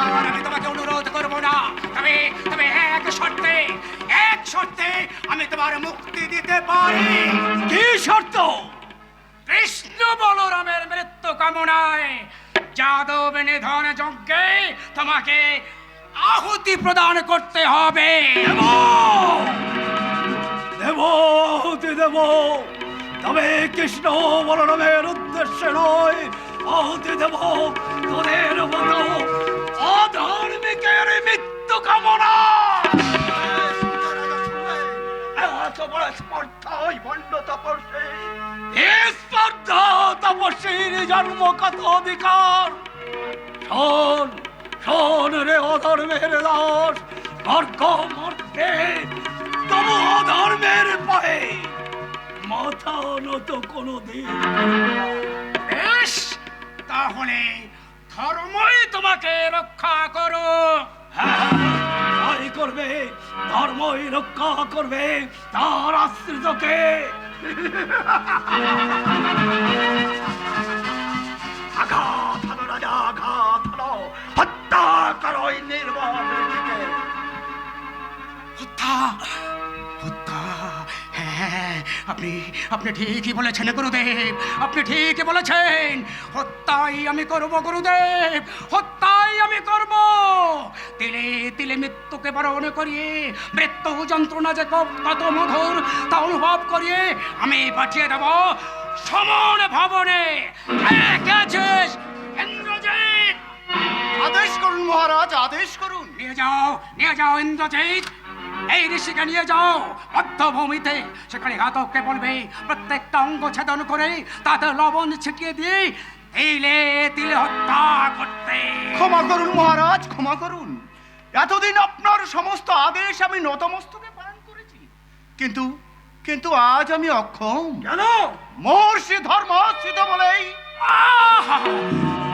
আর আমি তোমাকে অনুরোধ করব না। তবে এক শর্তে আমি তোমার মুক্তি দিতে পারি। কি শর্ত? কৃষ্ণ বলরামের মৃত্যু কামনায় যাদব নিধন যজ্ঞে তোমাকে আহুতি প্রদান করতে হবে। দেব, আহুতি দেব, তবে কৃষ্ণ বলরামের উদ্দেশ্যে নয়। আহুতি দেব তোদের মতো অধার্মিকের মৃত্যু কামনা। এত বড় স্পর্ধা ওই ভণ্ড তপস্বী। এই স্পর্ধা তপস্বীর জন্মগত অধিকার। শোন রে অধর্মের দাস, স্বর্গ মর্তে তবু অধর্মের পায়ে মাথা নত কোনদিন। বেশ, তাহলে ধর্মই তোমাকে রক্ষা করো। তাই করবে, ধর্মই রক্ষা করবে তার আশ্রিতকে। আঘাত হানো রাজা, আঘাত হানো, হত্যা করো এই নির্মমকে। হত্যা, হ্যাঁ, আপনি ঠিকই বলেছেন গুরুদেব, আপনি ঠিকই বলেছেন। হত্যাই আমি করব গুরুদেব, হত্যাই আমি করব। তিলে তিলে মৃত্যুকে বরণ করিয়ে মৃত্যু যন্ত্রণা যে কত মধুর তা অনুভব করিয়ে আমি পাঠিয়ে দেব সমন ভবনে। ইন্দ্রজিৎ, আদেশ করুন মহারাজ, আদেশ করুন। নিয়ে যাও ইন্দ্রজিৎ, এই ঋষিকে নিয়ে যাও মধ্যভূমিতে। সেখানে ঘাতককে বলবে প্রত্যেকটা অঙ্গ ছেদন করে তাতে লবণ ছিটিয়ে দিয়ে তিলে তিলে হত্যা করতে। ক্ষমা করুন মহারাজ, ক্ষমা করুন। এতদিন আপনার সমস্ত আদেশ আমি নতমস্তকে পালন করেছি, কিন্তু আজ আমি অক্ষম। কেন? মহর্ষি ধর্মস্থিত বলেই। আহা!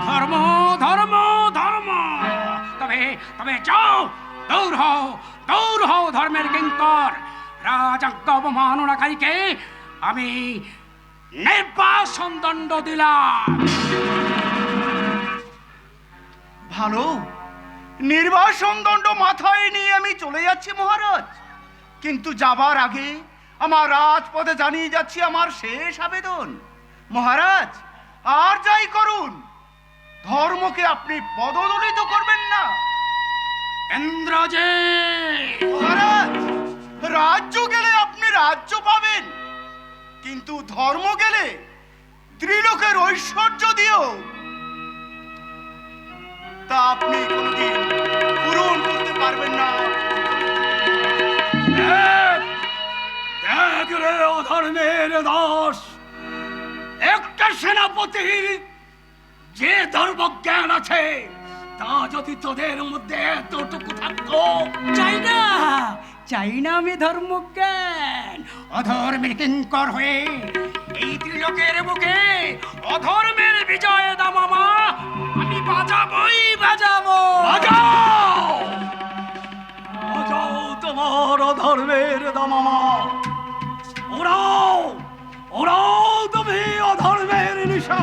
ধর্ম ধর্ম ধর্ম, তবে যাও, দৌড় হও ধর্মের কিঙ্কর। রাজাজ্ঞ অবমাননাকারীকে আমি নির্বাসন দণ্ড দিলাম। ভালো, নির্বাসন দণ্ড মাথায় নিয়ে আমি চলে যাচ্ছি মহারাজ, কিন্তু যাবার আগে আমার রাজপথে জানিয়ে যাচ্ছি আমার শেষ আবেদন। মহারাজ, আর যাই করুন, ধর্মকে আপনি পদদলিত করবেন না। ইন্দ্রজিৎ! মহারাজ, রাজ্য গেলে আপনি রাজ্য পাবেন, কিন্তু ধর্ম গেলে ত্রিলোকের ঐশ্বর্য দিও তা আপনি কোনোদিন পূরণ করতে পারবেন না। দেখ রে অধর্মের দাস, একটা সেনাপতির যে ধর্মজ্ঞান আছে তা যদি তোদের মধ্যে এতটুকু থাকতো। চাই না আমি ধর্মজ্ঞান। অধর্মের কিঙ্কর হয়ে এই ত্রিলোকের বুকে অধর্মের বিজয় দামামা আমি বাজাবই বাজাবো। বাজাও বাজাও তোমার অধর্মের দামামা, ওরাও ওরাও তুমি অধর্মের নিশা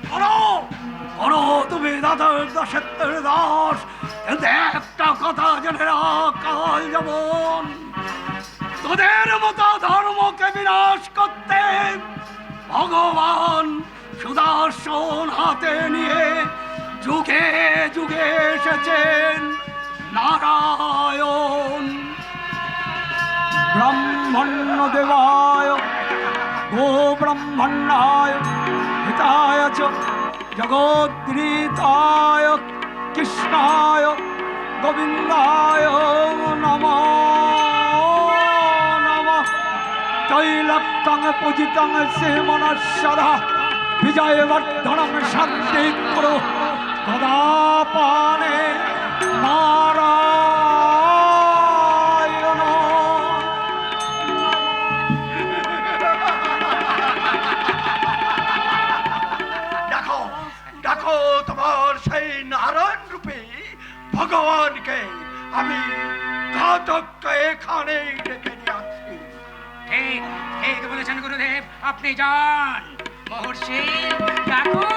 করো করো তুমি দাদার দাসত্বের দাস। কিন্তু একটা কথা জেনে রাখ, কাল যেমন তোদের মতো ধর্মকে বিনাশ করতে ভগবান সুদর্শন হাতে নিয়ে যুগে যুগে এসেছেন নারায়ণ। ব্রহ্মণ্য দেবায় গো ব্রহ্মণ্যায় হিতায় চ জগদ্গীতায় কৃষ্ণায় গোবিন্দায় নমঃ নমঃ। তৈলক্যং পূজিতং শ্রীমনঃসরা বিজয়বর্ধনং শান্তি করো গদাপানে নারায়ণ। দেখো দেখো তোমার সেই নারায়ণ রূপে ভগবানকে আমি ঘাতককে এখানেই ডেকে নিয়ে আসছি। ঠিক ঠিক বলেছেন গুরুদেব, আপনি যান। মহর্ষি ডাকো,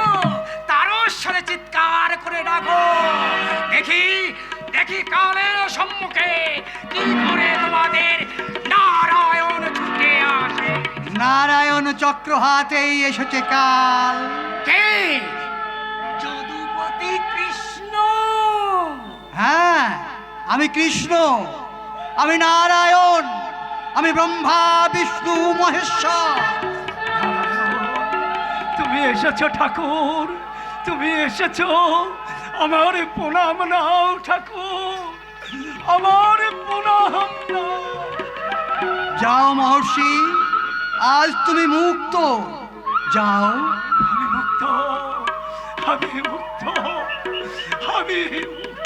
তারস্বরে চিৎকার করে ডাকো, দেখি দেখি কালের সম্মুখে কি করে তোমাদের নারায়ণ ছুটে আসে। নারায়ণ চক্র হাতেই এসেছে কাল। কে? যদুপতি কৃষ্ণ। হ্যাঁ, আমি কৃষ্ণ, আমি নারায়ণ, আমি ব্রহ্মা বিষ্ণু মহেশ্বর। তুমি এসেছো ঠাকুর, তুমি এসেছো। আমার প্রণাম নাও ঠাকুর, আমার প্রণাম নাও। যাও মহর্ষি, আজ তুমি মুক্ত, যাও। আমি মুক্ত, আমি মুক্ত, আমি মুক্ত।